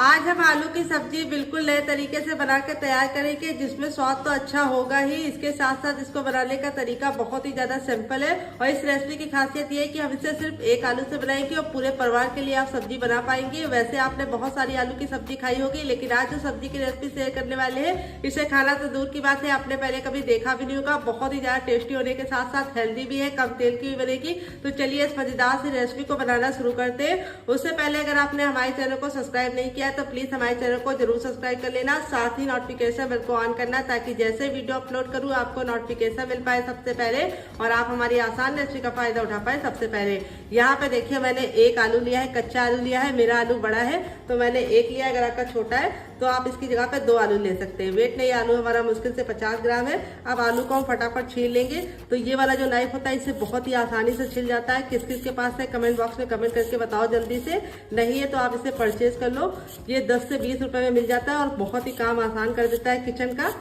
आज हम आलू की सब्जी बिल्कुल नए तरीके से बना के तैयार करेंगे, जिसमें स्वाद तो अच्छा होगा ही, इसके साथ साथ इसको बनाने का तरीका बहुत ही ज्यादा सिंपल है। और इस रेसिपी की खासियत ये है कि हम इसे सिर्फ एक आलू से बनाएंगे और पूरे परिवार के लिए आप सब्जी बना पाएंगे। वैसे आपने बहुत सारी आलू की सब्जी खाई होगी, लेकिन आज जो सब्जी की रेसिपी शेयर करने वाले हैं, इसे खाना तो दूर की बात है, आपने पहले कभी देखा भी नहीं होगा। बहुत ही ज्यादा टेस्टी होने के साथ साथ हेल्दी भी है, कम तेल की भी बनेगी। तो चलिए इस मजेदार सी रेसिपी को बनाना शुरू करते हैं। उससे पहले अगर आपने हमारे चैनल को सब्सक्राइब नहीं किया तो प्लीज हमारे चैनल को जरूर सब्सक्राइब कर लेना, साथ ही नोटिफिकेशन बेल को ऑन करना, ताकि जैसे वीडियो अपलोड करूं आपको नोटिफिकेशन मिल पाए सबसे पहले और आप हमारी आसान रेसिपी का फायदा उठा पाए सबसे पहले। यहाँ पे देखिए मैंने एक आलू लिया है, कच्चा आलू लिया है। मेरा आलू बड़ा है तो मैंने एक लिया है, अगर आपका छोटा है तो आप इसकी जगह पे 2 आलू ले सकते हैं। वेट नहीं, आलू हमारा मुश्किल से 50 ग्राम है। अब आलू को हम फटाफट छील लेंगे। तो ये वाला जो नाइफ होता है इससे बहुत ही आसानी से छिल जाता है। किस किस के पास है कमेंट बॉक्स में कमेंट करके बताओ जल्दी से, नहीं है तो आप इसे परचेज कर लो। ये 10 से 20 रुपए में मिल जाता है और बहुत ही काम आसान कर देता है किचन का।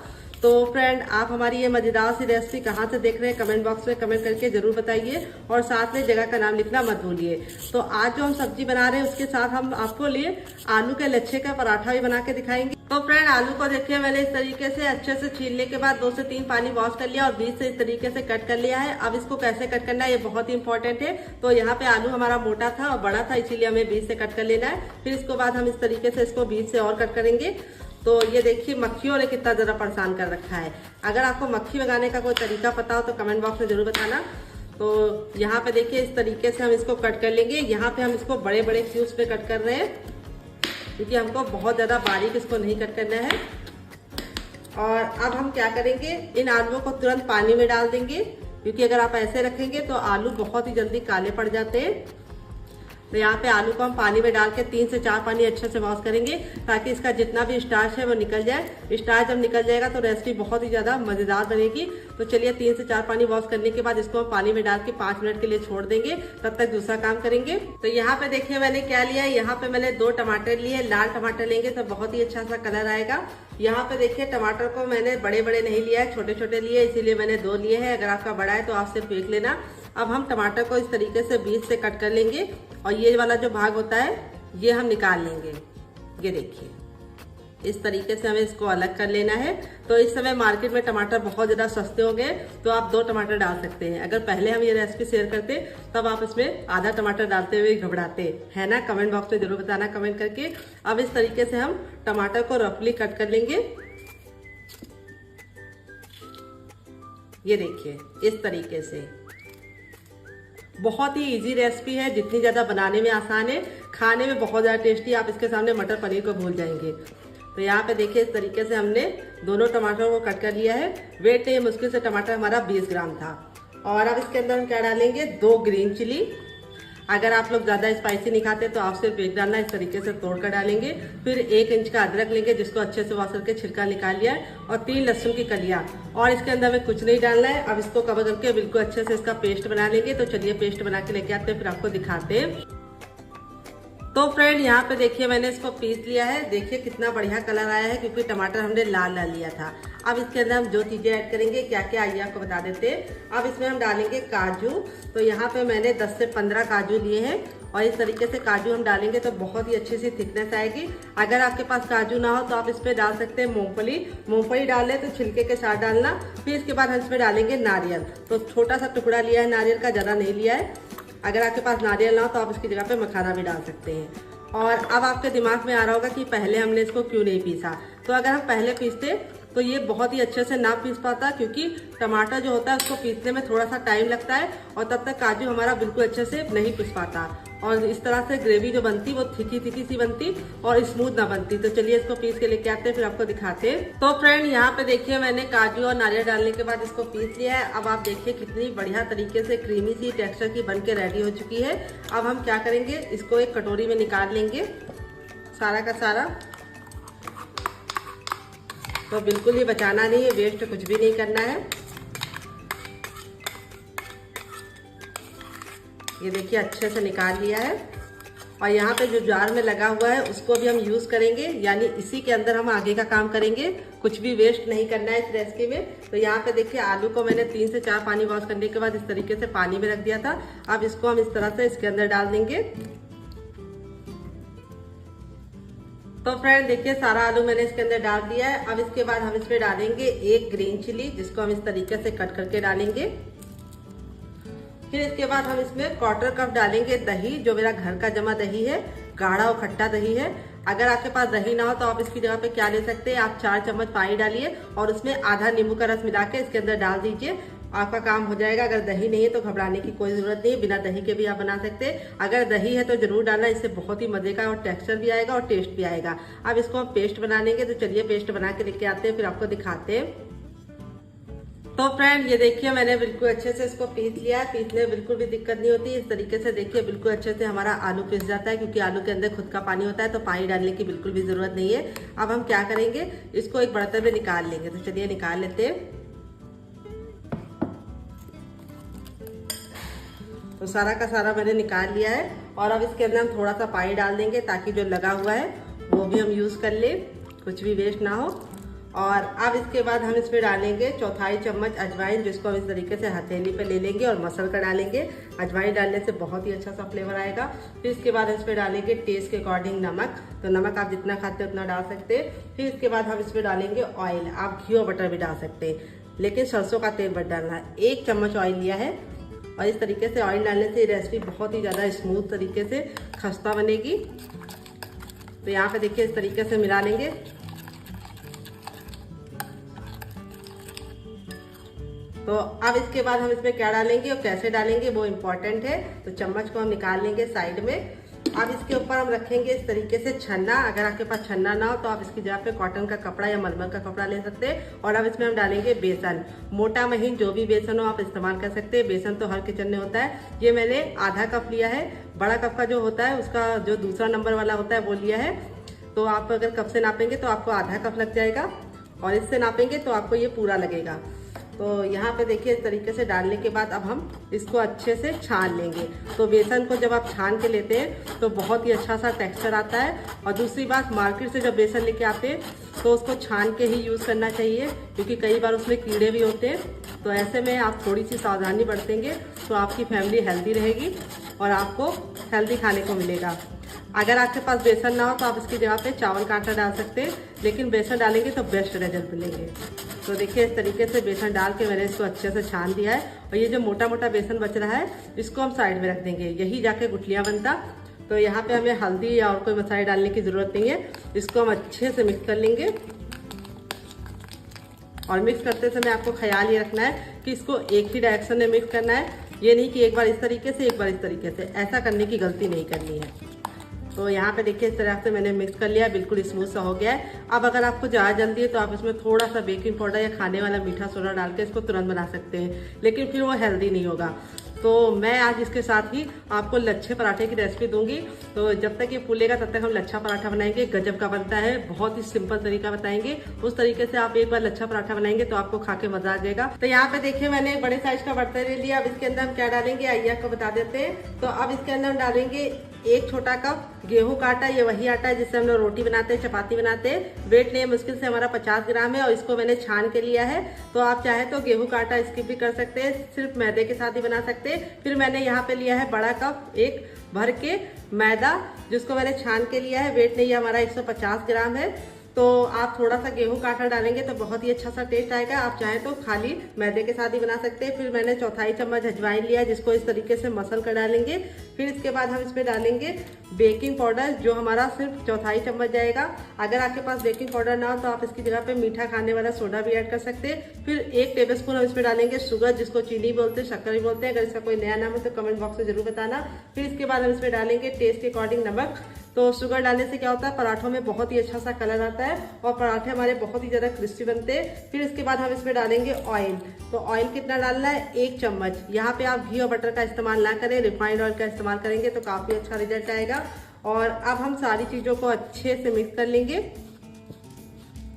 तो फ्रेंड, आप हमारी ये मजेदार सी रेसिपी कहाँ से देख रहे हैं कमेंट बॉक्स में कमेंट करके जरूर बताइए, और साथ में जगह का नाम लिखना मत भूलिए। तो आज जो हम सब्जी बना रहे हैं उसके साथ हम आपको लिए आलू के लच्छे का पराठा भी बना के दिखाएंगे। तो फ्रेंड, आलू को देखिए मैंने इस तरीके से अच्छे से छीलने के बाद 2 से 3 पानी वॉश कर लिया और बीच से इस तरीके से कट कर लिया है। अब इसको कैसे कट करना है ये बहुत ही इंपॉर्टेंट है। तो यहाँ पे आलू हमारा मोटा था और बड़ा था, इसीलिए हमें बीच से कट कर लेना है। फिर इसके बाद हम इस तरीके से इसको बीच से और कट करेंगे। तो ये देखिए मक्खियों ने कितना ज्यादा परेशान कर रखा है। अगर आपको मक्खी भगाने का कोई तरीका पता हो तो कमेंट बॉक्स में जरूर बताना। तो यहाँ पे देखिए इस तरीके से हम इसको कट कर लेंगे। यहाँ पे हम इसको बड़े बड़े क्यूब्स पे कट कर रहे हैं, क्योंकि हमको बहुत ज्यादा बारीक इसको नहीं कट करना है। और अब हम क्या करेंगे, इन आलुओं को तुरंत पानी में डाल देंगे, क्योंकि अगर आप ऐसे रखेंगे तो आलू बहुत ही जल्दी काले पड़ जाते हैं। तो यहाँ पे आलू को हम पानी में डाल के 3 से 4 पानी अच्छे से वॉश करेंगे, ताकि इसका जितना भी स्टार्च है वो निकल जाए। स्टार्च जब निकल जाएगा तो रेसिपी बहुत ही ज्यादा मजेदार बनेगी। तो चलिए 3 से 4 पानी वॉश करने के बाद इसको हम पानी में डाल के 5 मिनट के लिए छोड़ देंगे, तब तक दूसरा काम करेंगे। तो यहाँ पे देखिए मैंने क्या लिया है, यहाँ पे मैंने 2 टमाटर लिए। लाल टमाटर लेंगे तो बहुत ही अच्छा सा कलर आएगा। यहाँ पे देखिए टमाटर को मैंने बड़े बड़े नहीं लिया है, छोटे छोटे लिए, इसीलिए मैंने 2 लिए हैं। अगर आपका बड़ा है तो आप सिर्फ 1 लेना। अब हम टमाटर को इस तरीके से बीच से कट कर लेंगे और ये वाला जो भाग होता है ये हम निकाल लेंगे। ये देखिए इस तरीके से हमें इसको अलग कर लेना है। तो इस समय मार्केट में टमाटर बहुत ज्यादा सस्ते हो गए, तो आप 2 टमाटर डाल सकते हैं। अगर पहले हम ये रेसिपी शेयर करते तब आप इसमें आधा टमाटर डालते हुए घबराते, है ना? कमेंट बॉक्स में जरूर बताना कमेंट करके। अब इस तरीके से हम टमाटर को रफली कट कर लेंगे। ये देखिए इस तरीके से। बहुत ही इजी रेसिपी है, जितनी ज्यादा बनाने में आसान है, खाने में बहुत ज्यादा टेस्टी। आप इसके सामने मटर पनीर को भूल जाएंगे। तो यहाँ पे देखिए इस तरीके से हमने दोनों टमाटरों को कट कर लिया है। वेट नहीं, मुश्किल से टमाटर हमारा 20 ग्राम था। और अब इसके अंदर हम क्या डालेंगे, 2 ग्रीन चिली। अगर आप लोग ज्यादा स्पाइसी नहीं खाते तो आप सिर्फ 1 डालना, इस तरीके से तोड़ कर डालेंगे। फिर 1 इंच का अदरक लेंगे, जिसको अच्छे से वॉश करके छिलका निकाल लिया है, और 3 लहसुन की कलियां। और इसके अंदर में कुछ नहीं डालना है। अब इसको कवर करके बिल्कुल अच्छे से इसका पेस्ट बना लेंगे। तो चलिए पेस्ट बना के लेके आते हैं, फिर आपको दिखाते हैं। तो फ्रेंड यहाँ पे देखिए मैंने इसको पीस लिया है। देखिए कितना बढ़िया कलर आया है, क्योंकि टमाटर हमने लाल लाल लिया था। अब इसके अंदर हम जो चीजें ऐड करेंगे क्या क्या आइए आपको बता देते हैं। अब इसमें हम डालेंगे काजू। तो यहाँ पे मैंने 10 से 15 काजू लिए हैं, और इस तरीके से काजू हम डालेंगे तो बहुत ही अच्छी सी थिकनेस आएगी। अगर आपके पास काजू ना हो तो आप इसमें डाल सकते हैं मूंगफली। मूंगफली डाल तो छिलके के साथ डालना। फिर इसके बाद हम इसमें डालेंगे नारियल। तो छोटा सा टुकड़ा लिया है नारियल का, ज्यादा नहीं लिया है। अगर आपके पास नारियल ना हो तो आप इसकी जगह पे मखाना भी डाल सकते हैं। और अब आपके दिमाग में आ रहा होगा कि पहले हमने इसको क्यों नहीं पीसा। तो अगर हम पहले पीसते तो ये बहुत ही अच्छे से ना पीस पाता, क्योंकि टमाटर जो होता है उसको पीसने में थोड़ा सा टाइम लगता है, और तब तक काजू हमारा बिल्कुल अच्छे से नहीं पीस पाता, और इस तरह से ग्रेवी जो बनती वो थिकी सी बनती और स्मूथ ना बनती। तो चलिए इसको पीस के लेके आते हैं, फिर आपको दिखाते हैं। तो फ्रेंड यहाँ पे देखिए मैंने काजू और नारियल डालने के बाद इसको पीस लिया है। अब आप देखिए कितनी बढ़िया तरीके से क्रीमी सी टेक्सचर की बन के रेडी हो चुकी है। अब हम क्या करेंगे, इसको एक कटोरी में निकाल लेंगे सारा का सारा। तो बिल्कुल ही बचाना नहीं है, वेस्ट कुछ भी नहीं करना है। ये देखिए अच्छे से निकाल लिया है। और यहाँ पे जो जार में लगा हुआ है उसको भी हम यूज करेंगे, यानी इसी के अंदर हम आगे का काम करेंगे। कुछ भी वेस्ट नहीं करना है इस रेसिपी में। तो यहाँ पे देखिए आलू को मैंने 3 से 4 पानी वॉश करने के बाद इस तरीके से पानी में रख दिया था। अब इसको हम इस तरह से इसके अंदर डाल देंगे। तो फ्रेंड देखिए सारा आलू मैंने इसके अंदर डाल दिया है। अब इसके बाद हम इसमें डालेंगे एक ग्रीन चिली, जिसको हम इस तरीके से कट करके डालेंगे। फिर इसके बाद हम इसमें 1/4 कप डालेंगे दही, जो मेरा घर का जमा दही है, गाढ़ा और खट्टा दही है। अगर आपके पास दही ना हो तो आप इसकी जगह पे क्या ले सकते हैं, आप 4 चम्मच पानी डालिए और उसमें आधा नींबू का रस मिला के इसके अंदर डाल दीजिए, आपका काम हो जाएगा। अगर दही नहीं है तो घबराने की कोई जरूरत नहीं है, बिना दही के भी आप बना सकते हैं। अगर दही है तो जरूर डालना, इससे बहुत ही मजे का और टेक्सचर भी आएगा और टेस्ट भी आएगा। अब इसको हम पेस्ट बना लेंगे, तो चलिए पेस्ट बना के लेके आते हैं, फिर आपको दिखाते हैं। तो फ्रेंड ये देखिए मैंने बिल्कुल अच्छे से इसको पीस लिया है। पीसने में बिल्कुल भी दिक्कत नहीं होती। इस तरीके से देखिए बिल्कुल अच्छे से हमारा आलू पिस जाता है, क्योंकि आलू के अंदर खुद का पानी होता है, तो पानी डालने की बिल्कुल भी जरूरत नहीं है। अब हम क्या करेंगे, इसको एक बर्तन में निकाल लेंगे। तो चलिए निकाल लेते हैं। तो सारा का सारा मैंने निकाल लिया है और अब इसके अंदर हम थोड़ा सा पानी डाल देंगे, ताकि जो लगा हुआ है वो भी हम यूज कर ले, कुछ भी वेस्ट ना हो। और अब इसके बाद हम इसमें डालेंगे 1/4 चम्मच अजवाइन, जिसको हम इस तरीके से हथेली पे ले लेंगे और मसल कर डालेंगे। अजवाइन डालने से बहुत ही अच्छा सा फ्लेवर आएगा। फिर इसके बाद इसमें डालेंगे टेस्ट के अकॉर्डिंग नमक, तो नमक आप जितना खाते हैं उतना डाल सकते हैं। फिर इसके बाद हम इसमें डालेंगे ऑयल, आप घी और बटर भी डाल सकते हैं, लेकिन सरसों का तेल मत डालना है। 1 चम्मच ऑयल लिया है और इस तरीके से ऑयल डालने से रेसिपी बहुत ही ज़्यादा स्मूथ तरीके से खस्ता बनेगी। तो यहाँ पे देखिए इस तरीके से मिला लेंगे। तो अब इसके बाद हम इसमें क्या डालेंगे और कैसे डालेंगे वो इम्पोर्टेंट है। तो चम्मच को हम निकाल लेंगे साइड में। अब इसके ऊपर हम रखेंगे इस तरीके से छन्ना। अगर आपके पास छन्ना ना हो तो आप इसकी जगह पे कॉटन का कपड़ा या मलमल का कपड़ा ले सकते हैं। और अब इसमें हम डालेंगे बेसन, मोटा महीन जो भी बेसन हो आप इस्तेमाल कर सकते हैं। बेसन तो हर किचन में होता है। ये मैंने आधा कप लिया है, बड़ा कप का जो होता है उसका जो दूसरा नंबर वाला होता है वो लिया है। तो आप अगर कप से नापेंगे तो आपको आधा कप लग जाएगा और इससे नापेंगे तो आपको ये पूरा लगेगा। तो यहाँ पे देखिए इस तरीके से डालने के बाद अब हम इसको अच्छे से छान लेंगे। तो बेसन को जब आप छान के लेते हैं तो बहुत ही अच्छा सा टेक्सचर आता है। और दूसरी बात, मार्केट से जब बेसन लेके आते हैं तो उसको छान के ही यूज़ करना चाहिए, क्योंकि कई बार उसमें कीड़े भी होते हैं। तो ऐसे में आप थोड़ी सी सावधानी बरतेंगे तो आपकी फैमिली हेल्दी रहेगी और आपको हेल्दी खाने को मिलेगा। अगर आपके पास बेसन ना हो तो आप इसकी जगह पे चावल का आटा डाल सकते हैं, लेकिन बेसन डालेंगे तो बेस्ट रिजल्ट मिलेंगे। तो देखिए इस तरीके से बेसन डाल के मैंने इसको अच्छे से छान दिया है। और ये जो मोटा मोटा बेसन बच रहा है इसको हम साइड में रख देंगे, यही जाके गुठलियाँ बनता। तो यहाँ पे हमें हल्दी या और कोई मसाले डालने की जरूरत नहीं है। इसको हम अच्छे से मिक्स कर लेंगे। और मिक्स करते समय आपको ख्याल ये रखना है कि इसको एक ही डायरेक्शन में मिक्स करना है, ये नहीं कि एक बार इस तरीके से एक बार इस तरीके से। ऐसा करने की गलती नहीं करनी है। तो यहाँ पे देखिए इस तरह से मैंने मिक्स कर लिया, बिल्कुल स्मूथ सा हो गया है। अब अगर आपको ज़्यादा जल्दी है तो आप इसमें थोड़ा सा बेकिंग पाउडर या खाने वाला मीठा सोडा डाल के इसको तुरंत बना सकते हैं, लेकिन फिर वो हेल्दी नहीं होगा। तो मैं आज इसके साथ ही आपको लच्छे पराठे की रेसिपी दूंगी। तो जब तक ये फूलेगा तब तक हम लच्छा पराठा बनाएंगे। गजब का बनता है, बहुत ही सिंपल तरीका बताएंगे। उस तरीके से आप एक बार लच्छा पराठा बनाएंगे तो आपको खा के मजा आ जाएगा। तो यहाँ पे देखिए मैंने एक बड़े साइज का बर्तन ले लिया। अब इसके अंदर हम क्या डालेंगे आइए आपको बता देते हैं। तो अब इसके अंदर हम डालेंगे 1 छोटा कप गेहूं का आटा। ये वही आटा है जिससे हम लोग रोटी बनाते हैं, चपाती बनाते हैं। वेट नहीं है, मुश्किल से हमारा 50 ग्राम है और इसको मैंने छान के लिया है। तो आप चाहे तो गेहूं का आटा स्किप भी कर सकते हैं, सिर्फ मैदे के साथ ही बना सकते हैं। फिर मैंने यहाँ पे लिया है बड़ा कप 1 भर के मैदा, जिसको मैंने छान के लिया है। वेट नहीं है हमारा 150 ग्राम है। तो आप थोड़ा सा गेहूं का आटा डालेंगे तो बहुत ही अच्छा सा टेस्ट आएगा। आप चाहें तो खाली मैदे के साथ ही बना सकते हैं। फिर मैंने 1/4 चम्मच अजवाइन लिया, जिसको इस तरीके से मसल कर डालेंगे। फिर इसके बाद हम इसमें डालेंगे बेकिंग पाउडर, जो हमारा सिर्फ 1/4 चम्मच जाएगा। अगर आपके पास बेकिंग पाउडर ना हो तो आप इसकी जगह पे मीठा खाने वाला सोडा भी ऐड कर सकते हैं। फिर 1 टेबलस्पून हम इसमें डालेंगे शुगर, जिसको चीनी बोलते हैं, शक्कर भी बोलते हैं। अगर इसका कोई नया नाम हो तो कमेंट बॉक्स में जरूर बताना। फिर इसके बाद हम इसमें डालेंगे टेस्ट के अकॉर्डिंग नमक। तो शुगर डालने से क्या होता है, पराठों में बहुत ही अच्छा सा कलर आता है और पराठे हमारे बहुत ही ज्यादा क्रिस्पी बनते हैं। फिर इसके बाद हम इसमें डालेंगे ऑयल। तो ऑयल कितना डालना है, 1 चम्मच। यहाँ पे आप घी और बटर का इस्तेमाल ना करें, रिफाइंड ऑयल का इस्तेमाल करेंगे तो काफी अच्छा रिजल्ट आएगा। और अब हम सारी चीजों को अच्छे से मिक्स कर लेंगे।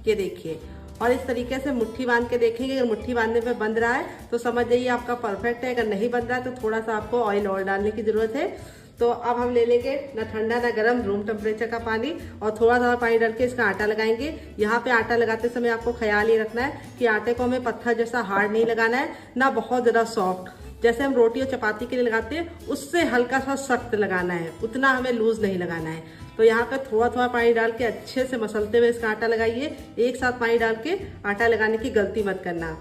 ये देखिए, और इस तरीके से मुट्ठी बांध के देखेंगे। अगर मुट्ठी बांधने पे बंध रहा है तो समझ जाइए आपका परफेक्ट है। अगर नहीं बंध रहा है तो थोड़ा सा आपको ऑयल और डालने की जरूरत है। तो अब हम ले लेंगे ना ठंडा ना गर्म, रूम टेम्परेचर का पानी, और थोड़ा सा पानी डाल के इसका आटा लगाएंगे। यहाँ पे आटा लगाते समय आपको ख्याल ये रखना है कि आटे को हमें पत्थर जैसा हार्ड नहीं लगाना है, ना बहुत ज्यादा सॉफ्ट। जैसे हम रोटी और चपाती के लिए लगाते हैं उससे हल्का सा सख्त लगाना है, उतना हमें लूज नहीं लगाना है। तो यहाँ पे थोड़ा थोड़ा पानी डाल के अच्छे से मसलते हुए इसका आटा लगाइए। एक साथ पानी डाल के आटा लगाने की गलती मत करना।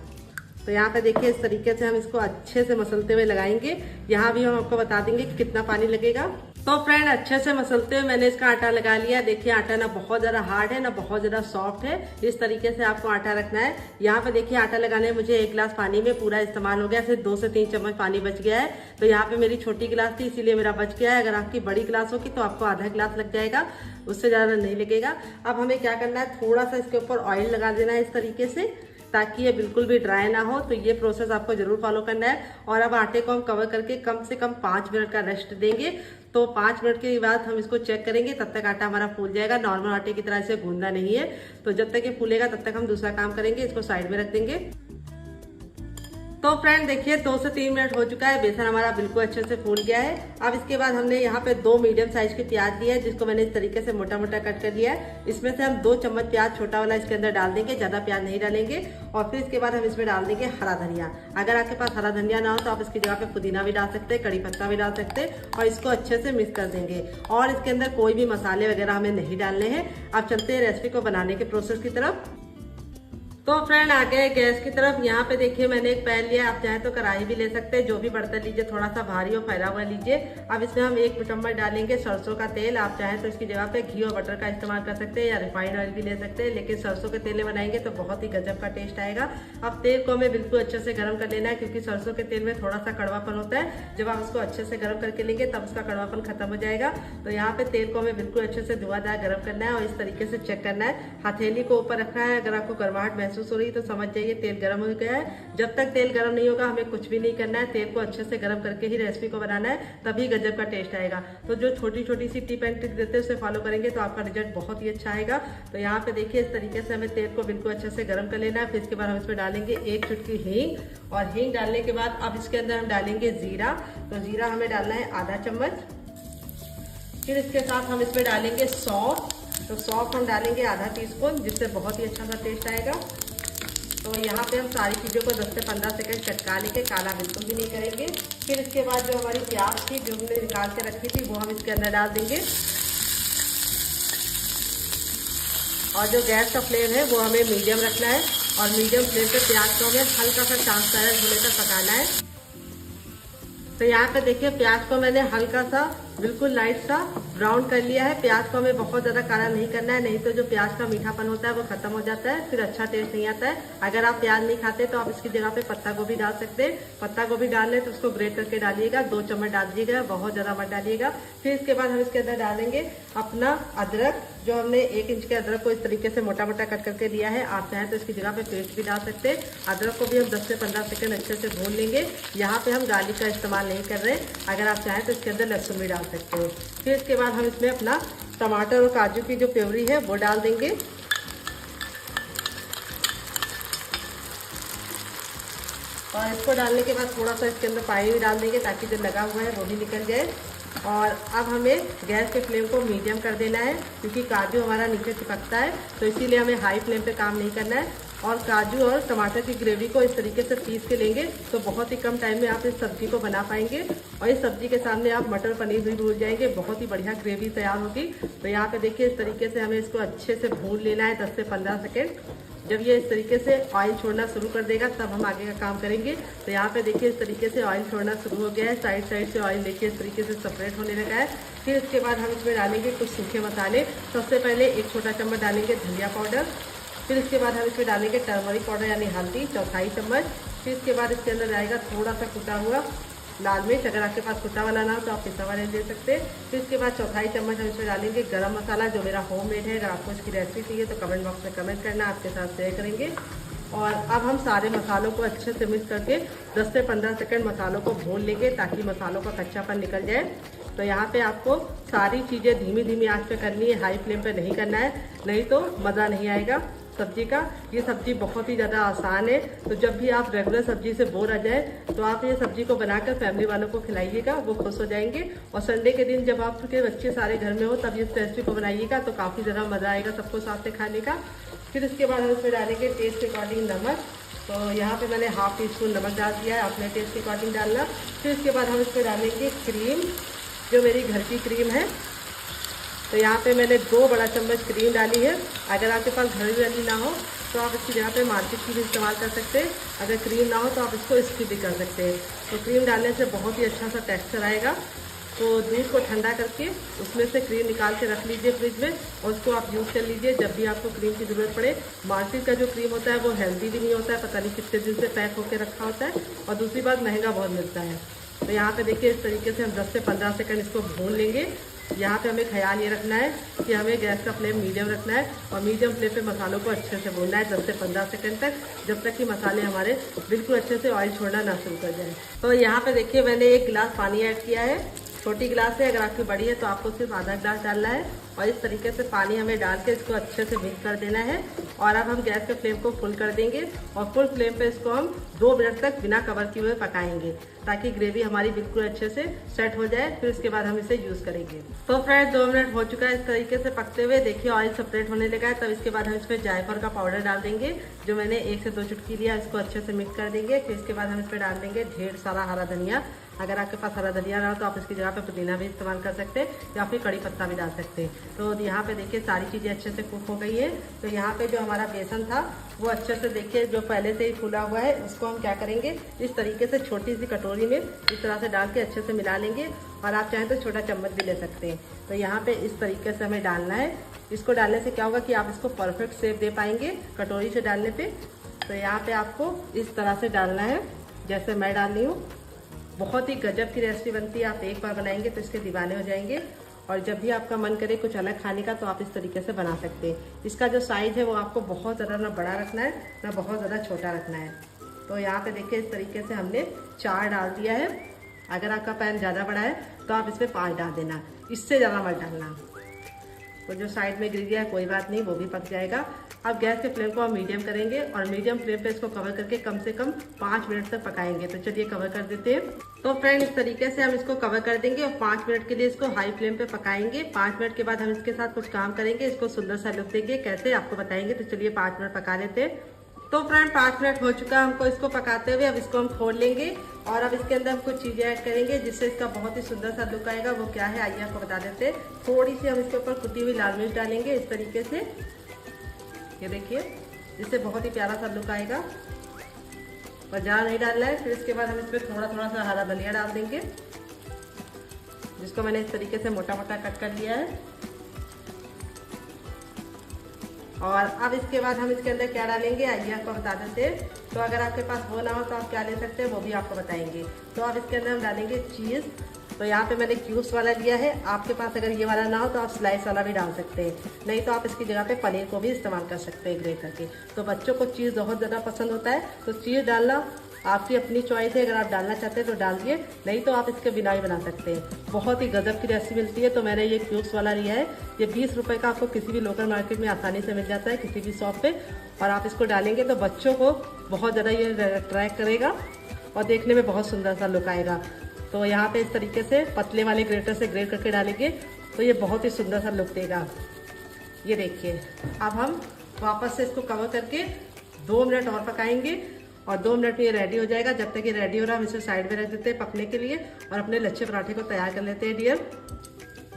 तो यहाँ पे देखिए इस तरीके से हम इसको अच्छे से मसलते हुए लगाएंगे। यहाँ भी हम आपको बता देंगे कि कितना पानी लगेगा। तो फ्रेंड अच्छे से मसलते हुए मैंने इसका आटा लगा लिया। देखिए आटा ना बहुत ज़्यादा हार्ड है ना बहुत ज़्यादा सॉफ्ट है, इस तरीके से आपको आटा रखना है। यहाँ पे देखिए आटा लगाने में मुझे 1 गिलास पानी में पूरा इस्तेमाल हो गया, सिर्फ 2 से 3 चम्मच पानी बच गया है। तो यहाँ पे मेरी छोटी गिलास थी इसीलिए मेरा बच गया है। अगर आपकी बड़ी गिलास होगी तो आपको आधा गिलास लग जाएगा, उससे ज़्यादा नहीं लगेगा। अब हमें क्या करना है, थोड़ा सा इसके ऊपर ऑयल लगा देना है इस तरीके से, ताकि ये बिल्कुल भी ड्राई ना हो। तो ये प्रोसेस आपको जरूर फॉलो करना है। और अब आटे को हम कवर करके कम से कम 5 मिनट का रेस्ट देंगे। तो 5 मिनट के बाद हम इसको चेक करेंगे, तब तक आटा हमारा फूल जाएगा। नॉर्मल आटे की तरह से गूंदना नहीं है। तो जब तक ये फूलेगा तब तक हम दूसरा काम करेंगे, इसको साइड में रख देंगे। तो फ्रेंड देखिए 2 से 3 मिनट हो चुका है, बेसन हमारा बिल्कुल अच्छे से फूल गया है। अब इसके बाद हमने यहाँ पे 2 मीडियम साइज के प्याज लिए हैं, जिसको मैंने इस तरीके से मोटा मोटा कट कर लिया है। इसमें से हम 2 चम्मच प्याज छोटा वाला इसके अंदर डाल देंगे, ज्यादा प्याज नहीं डालेंगे। और फिर इसके बाद हम इसमें डाल देंगे हरा धनिया। अगर आपके पास हरा धनिया ना हो तो आप इसकी जगह पे पुदीना भी डाल सकते हैं, कड़ी पत्ता भी डाल सकते हैं। और इसको अच्छे से मिक्स कर देंगे। और इसके अंदर कोई भी मसाले वगैरह हमें नहीं डालने हैं। अब चलते हैं रेसिपी को बनाने के प्रोसेस की तरफ। तो फ्रेंड आ गए गैस की तरफ। यहाँ पे देखिए मैंने एक पैन लिया, आप चाहे तो कढ़ाई भी ले सकते हैं, जो भी बर्तन लीजिए थोड़ा सा भारी और फैला हुआ लीजिए। अब इसमें हम 1 चम्मच डालेंगे सरसों का तेल। आप चाहे तो इसकी जगह पे घी और बटर का इस्तेमाल कर सकते हैं या रिफाइंड ऑयल भी ले सकते हैं, लेकिन सरसों के तेल में बनाएंगे तो बहुत ही गजब का टेस्ट आएगा। अब तेल को हमें बिल्कुल अच्छे से गर्म कर लेना है, क्योंकि सरसों के तेल में थोड़ा सा कड़वापन होता है। जब आप उसको अच्छे से गर्म करके लेंगे तब उसका कड़वापन खत्म हो जाएगा। तो यहाँ पे तेल को हमें बिल्कुल अच्छे से धुआंधार गर्म करना है और इस तरीके से चेक करना है, हथेली को ऊपर रखना है। अगर आपको गर्माहट महसूस हो रही है तो समझ जाइए तेल गर्म हो गया है। जब तक तेल गर्म नहीं होगा हमें कुछ भी नहीं करना है। तेल को अच्छे से गर्म करके ही रेसिपी को बनाना है, तभी गजब का टेस्ट आएगा। तो जो छोटी छोटी सी टिप एंड ट्रिक देते हैं उसे फॉलो करेंगे तो आपका रिजल्ट बहुत ही अच्छा आएगा। तो यहाँ पे देखिए इस तरीके से हमें तेल को बिल्कुल अच्छे से गर्म कर लेना है। फिर इसके बाद हम इसमें डालेंगे 1 चुटकी हींग। और हींग डालने के बाद अब इसके अंदर हम डालेंगे जीरा। तो जीरा हमें डालना है आधा चम्मच। फिर इसके साथ हम इसमें डालेंगे सौंफ। तो सौंफ हम डालेंगे आधा टीस्पून, जिससे बहुत ही अच्छा सा टेस्ट आएगा। तो यहाँ पे हम सारी चीज़ों को 10 से 15 सेकंड चटका लेके, काला बिल्कुल भी नहीं करेंगे। फिर इसके बाद जो हमारी प्याज थी जो हमने निकाल के रखी थी वो हम इसके अंदर डाल देंगे। और जो गैस का फ्लेम है वो हमें मीडियम रखना है। और मीडियम फ्लेम पे प्याज को हमें हल्का सा ट्रांसपेरेंट होने तक पकाना है। तो यहाँ पे देखिए प्याज को मैंने हल्का सा बिल्कुल लाइट सा ब्राउन कर लिया है। प्याज को हमें बहुत ज़्यादा काला नहीं करना है, नहीं तो जो प्याज का मीठापन होता है वो खत्म हो जाता है, फिर अच्छा टेस्ट नहीं आता है। अगर आप प्याज नहीं खाते तो आप इसकी जगह पे पत्ता गोभी डाल सकते हैं। पत्ता गोभी डाल लें तो उसको ग्रेट करके डालिएगा, 2 चम्मच डाल दीजिएगा, बहुत ज़्यादा मत डालिएगा। फिर इसके बाद हम इसके अंदर डालेंगे अपना अदरक, जो हमने 1 इंच के अदरक को इस तरीके से मोटा मोटा कट करके लिया है। आप चाहें तो इसकी जगह पे पेस्ट भी डाल सकते हैं। अदरक को भी हम 10 से 15 सेकंड अच्छे से भून लेंगे। यहाँ पे हम गार्लिक का इस्तेमाल नहीं कर रहे, अगर आप चाहें तो इसके अंदर लहसुन भी डाल सकते हैं। फिर इसके बाद हम इसमें अपना टमाटर और काजू की जो प्योरी है वो डाल देंगे। और इसको डालने के बाद थोड़ा सा इसके अंदर पानी भी डाल देंगे, ताकि जो लगा हुआ है वो भी निकल जाए। और अब हमें गैस के फ्लेम को मीडियम कर देना है, क्योंकि काजू हमारा नीचे चिपकता है। तो इसीलिए हमें हाई फ्लेम पे काम नहीं करना है। और काजू और टमाटर की ग्रेवी को इस तरीके से पीस के लेंगे तो बहुत ही कम टाइम में आप इस सब्जी को बना पाएंगे। और इस सब्जी के सामने आप मटर पनीर भी भूल जाएंगे, बहुत ही बढ़िया ग्रेवी तैयार होगी। तो यहाँ पे देखिए इस तरीके से हमें इसको अच्छे से भून लेना है 10 से 15 सेकेंड। जब ये इस तरीके से ऑयल छोड़ना शुरू कर देगा तब हम आगे का काम करेंगे। तो यहाँ पे देखिए इस तरीके से ऑयल छोड़ना शुरू हो गया है, साइड साइड से ऑयल देखिए इस तरीके से सेपरेट होने लगा है। फिर इसके बाद हम इसमें डालेंगे कुछ सूखे मसाले। सबसे पहले 1 छोटा चम्मच डालेंगे धनिया पाउडर। फिर इसके बाद हम इसमें डालेंगे टर्मरिक पाउडर यानी हल्दी, 1/4 चम्मच। फिर इसके बाद इसके अंदर जाएगा थोड़ा सा कुटा हुआ लाल मिर्च, अगर आपके पास कुटा वाला ना हो तो आप पिसा वाला दे सकते हैं। फिर इसके बाद 1/4 चम्मच हम इसमें डालेंगे गरम मसाला, जो मेरा होममेड है। अगर आपको इसकी रेसिपी चाहिए तो कमेंट बॉक्स में कमेंट करना, आपके साथ शेयर करेंगे। और अब हम सारे मसालों को अच्छे से मिक्स करके 10 से 15 सेकंड मसालों को भून लेंगे, ताकि मसालों का कच्चापन निकल जाए। तो यहाँ पे आपको सारी चीज़ें धीमी धीमी आंच पे करनी है, हाई फ्लेम पे नहीं करना है, नहीं तो मज़ा नहीं आएगा सब्जी का। ये सब्जी बहुत ही ज़्यादा आसान है। तो जब भी आप रेगुलर सब्जी से बोर आ जाए तो आप ये सब्जी को बनाकर फैमिली वालों को खिलाइएगा, वो खुश हो जाएंगे। और संडे के दिन जब आपके बच्चे सारे घर में हो तब इस रेसिपी को बनाइएगा, तो काफ़ी ज़्यादा मज़ा आएगा सबको साथ में खाने का। फिर इसके बाद हम इसमें डालेंगे टेस्ट के अकॉर्डिंग नमक। तो यहाँ पे मैंने ½ टीस्पून नमक डाल दिया है, अपने टेस्ट के अकॉर्डिंग डालना। फिर इसके बाद हम इसमें डालेंगे क्रीम, जो मेरी घर की क्रीम है। तो यहाँ पे मैंने 2 बड़ा चम्मच क्रीम डाली है। अगर आपके पास घरेलू वाली ना हो तो आप इसकी जगह पे मार्केट की भी इस्तेमाल कर सकते हैं। अगर क्रीम ना हो तो आप इसको स्किप भी कर सकते हैं। तो क्रीम डालने से बहुत ही अच्छा सा टेक्सचर आएगा। तो दूध को ठंडा करके उसमें से क्रीम निकाल के रख लीजिए फ्रिज में, और उसको आप यूज़ कर लीजिए जब भी आपको क्रीम की ज़रूरत पड़े। मार्केट का जो क्रीम होता है वो हेल्दी भी नहीं होता है, पता नहीं कितने दिन से पैक होकर रखा होता है, और दूसरी बात महंगा बहुत मिलता है। तो यहाँ पे देखिए इस तरीके से हम 10 से 15 सेकंड इसको भून लेंगे। यहाँ पे हमें ख्याल ये रखना है कि हमें गैस का फ्लेम मीडियम रखना है, और मीडियम फ्लेम पे मसालों को अच्छे से भूनना है 10 से 15 सेकंड तक, जब तक कि मसाले हमारे बिल्कुल अच्छे से ऑयल छोड़ना ना शुरू कर जाए। तो यहाँ पे देखिए मैंने 1 गिलास पानी ऐड किया है। छोटी गिलास है, अगर आपकी बड़ी है तो आपको सिर्फ आधा गिलास डालना है, और इस तरीके से पानी हमें डाल के इसको अच्छे से मिक्स कर देना है। और अब हम गैस के फ्लेम को फुल कर देंगे, और फुल फ्लेम पे इसको हम 2 मिनट तक बिना कवर किए हुए पकाएंगे, ताकि ग्रेवी हमारी बिल्कुल अच्छे से सेट हो जाए। फिर उसके बाद हम इसे यूज़ करेंगे। तो फ्रेंड 2 मिनट हो चुका है इस तरीके से पकते हुए। देखिए ऑयल सेपरेट होने लगा है। तब इसके बाद हम इसमें जायफल का पाउडर डाल देंगे, जो मैंने 1 से 2 चुटकी लिया। इसको अच्छे से मिक्स कर देंगे। फिर इसके बाद हम इस पर डाल देंगे ढेर सारा हरा धनिया। अगर आपके पास हरा धनिया ना हो तो आप इसकी जगह पे पुदीना भी इस्तेमाल कर सकते हैं, या फिर कड़ी पत्ता भी डाल सकते हैं। तो यहाँ पे देखिए सारी चीज़ें अच्छे से कुक हो गई है। तो यहाँ पे जो हमारा बेसन था वो अच्छे से देखिए जो पहले से ही फूला हुआ है, उसको हम क्या करेंगे इस तरीके से छोटी सी कटोरी में इस तरह से डाल के अच्छे से मिला लेंगे, और आप चाहें तो छोटा चम्मच भी ले सकते हैं। तो यहाँ पे इस तरीके से हमें डालना है। इसको डालने से क्या होगा कि आप इसको परफेक्ट शेप दे पाएंगे कटोरी से डालने पे। तो यहाँ पे आपको इस तरह से डालना है जैसे मैं डाल रही हूँ। बहुत ही गजब की रेसिपी बनती है। आप एक बार बनाएंगे तो इसके दीवाने हो जाएंगे, और जब भी आपका मन करे कुछ अलग खाने का तो आप इस तरीके से बना सकते हैं। इसका जो साइज़ है वो आपको बहुत ज़्यादा ना बड़ा रखना है ना बहुत ज़्यादा छोटा रखना है। तो यहाँ पे देखिए इस तरीके से हमने 4 डाल दिया है। अगर आपका पैन ज़्यादा बड़ा है तो आप इसमें 5 डाल देना, इससे ज़्यादा मत डालना। तो जो साइड में गिर गया है कोई बात नहीं, वो भी पक जाएगा। अब गैस के फ्लेम को हम मीडियम करेंगे, और मीडियम फ्लेम पे इसको कवर करके कम से कम 5 मिनट तक पकाएंगे। तो चलिए कवर कर देते हैं। तो फ्रेंड इस तरीके से हम इसको कवर कर देंगे, और 5 मिनट के लिए इसको हाई फ्लेम पे पकाएंगे। 5 मिनट के बाद हम इसके साथ कुछ काम करेंगे, इसको सुंदर सा लुक देंगे। कैसे आपको बताएंगे। तो चलिए 5 मिनट पका लेते हैं। तो फ्रेंड 5 मिनट हो चुका है हमको इसको पकाते हुए। अब इसको हम खोल लेंगे, और अब इसके अंदर हम कुछ चीज़ें ऐड करेंगे जिससे इसका बहुत ही सुंदर सा लुक आएगा। वो क्या है आइए आपको बता देते हैं। थोड़ी सी हम इसके ऊपर कुटी हुई लाल मिर्च डालेंगे इस तरीके से, ये देखिए, इससे बहुत ही प्यारा सा लुक आएगा। और ज़्यादा नहीं डालना है। फिर इसके बाद हम इसमें थोड़ा थोड़ा सा हरा धनिया डाल देंगे, जिसको मैंने इस तरीके से मोटा मोटा कट कर लिया है। और अब इसके बाद हम इसके अंदर क्या डालेंगे आइए आपको बता देते हैं। तो अगर आपके पास वो ना हो तो आप क्या ले सकते हैं वो भी आपको बताएंगे। तो अब इसके अंदर हम डालेंगे चीज़। तो यहाँ पे मैंने क्यूब्स वाला लिया है। आपके पास अगर ये वाला ना हो तो आप स्लाइस वाला भी डाल सकते हैं, नहीं तो आप इसकी जगह पे पनीर को भी इस्तेमाल कर सकते हैं ग्रेट करके। तो बच्चों को चीज़ बहुत ज़्यादा पसंद होता है, तो चीज़ डालना आपकी अपनी चॉइस है। अगर आप डालना चाहते हैं तो डाल दिए, नहीं तो आप इसके बिना ही बना सकते हैं। बहुत ही गजब की रेसिपी मिलती है। तो मैंने ये क्यूब्स वाला लिया है। ये 20 रुपये का आपको किसी भी लोकल मार्केट में आसानी से मिल जाता है, किसी भी शॉप पे। और आप इसको डालेंगे तो बच्चों को बहुत ज़्यादा ये अट्रैक्ट करेगा, और देखने में बहुत सुंदर सा लुक आएगा। तो यहाँ पे इस तरीके से पतले वाले ग्रेटर से ग्रेट करके डालेंगे तो ये बहुत ही सुंदर सा लुक देगा। ये देखिए, अब हम वापस से इसको कवर करके 2 मिनट और पकाएंगे, और 2 मिनट में ये रेडी हो जाएगा। जब तक ये रेडी हो रहा है हम इसे साइड में रख देते हैं पकने के लिए, और अपने लच्छे पराठे को तैयार कर लेते हैं डियर।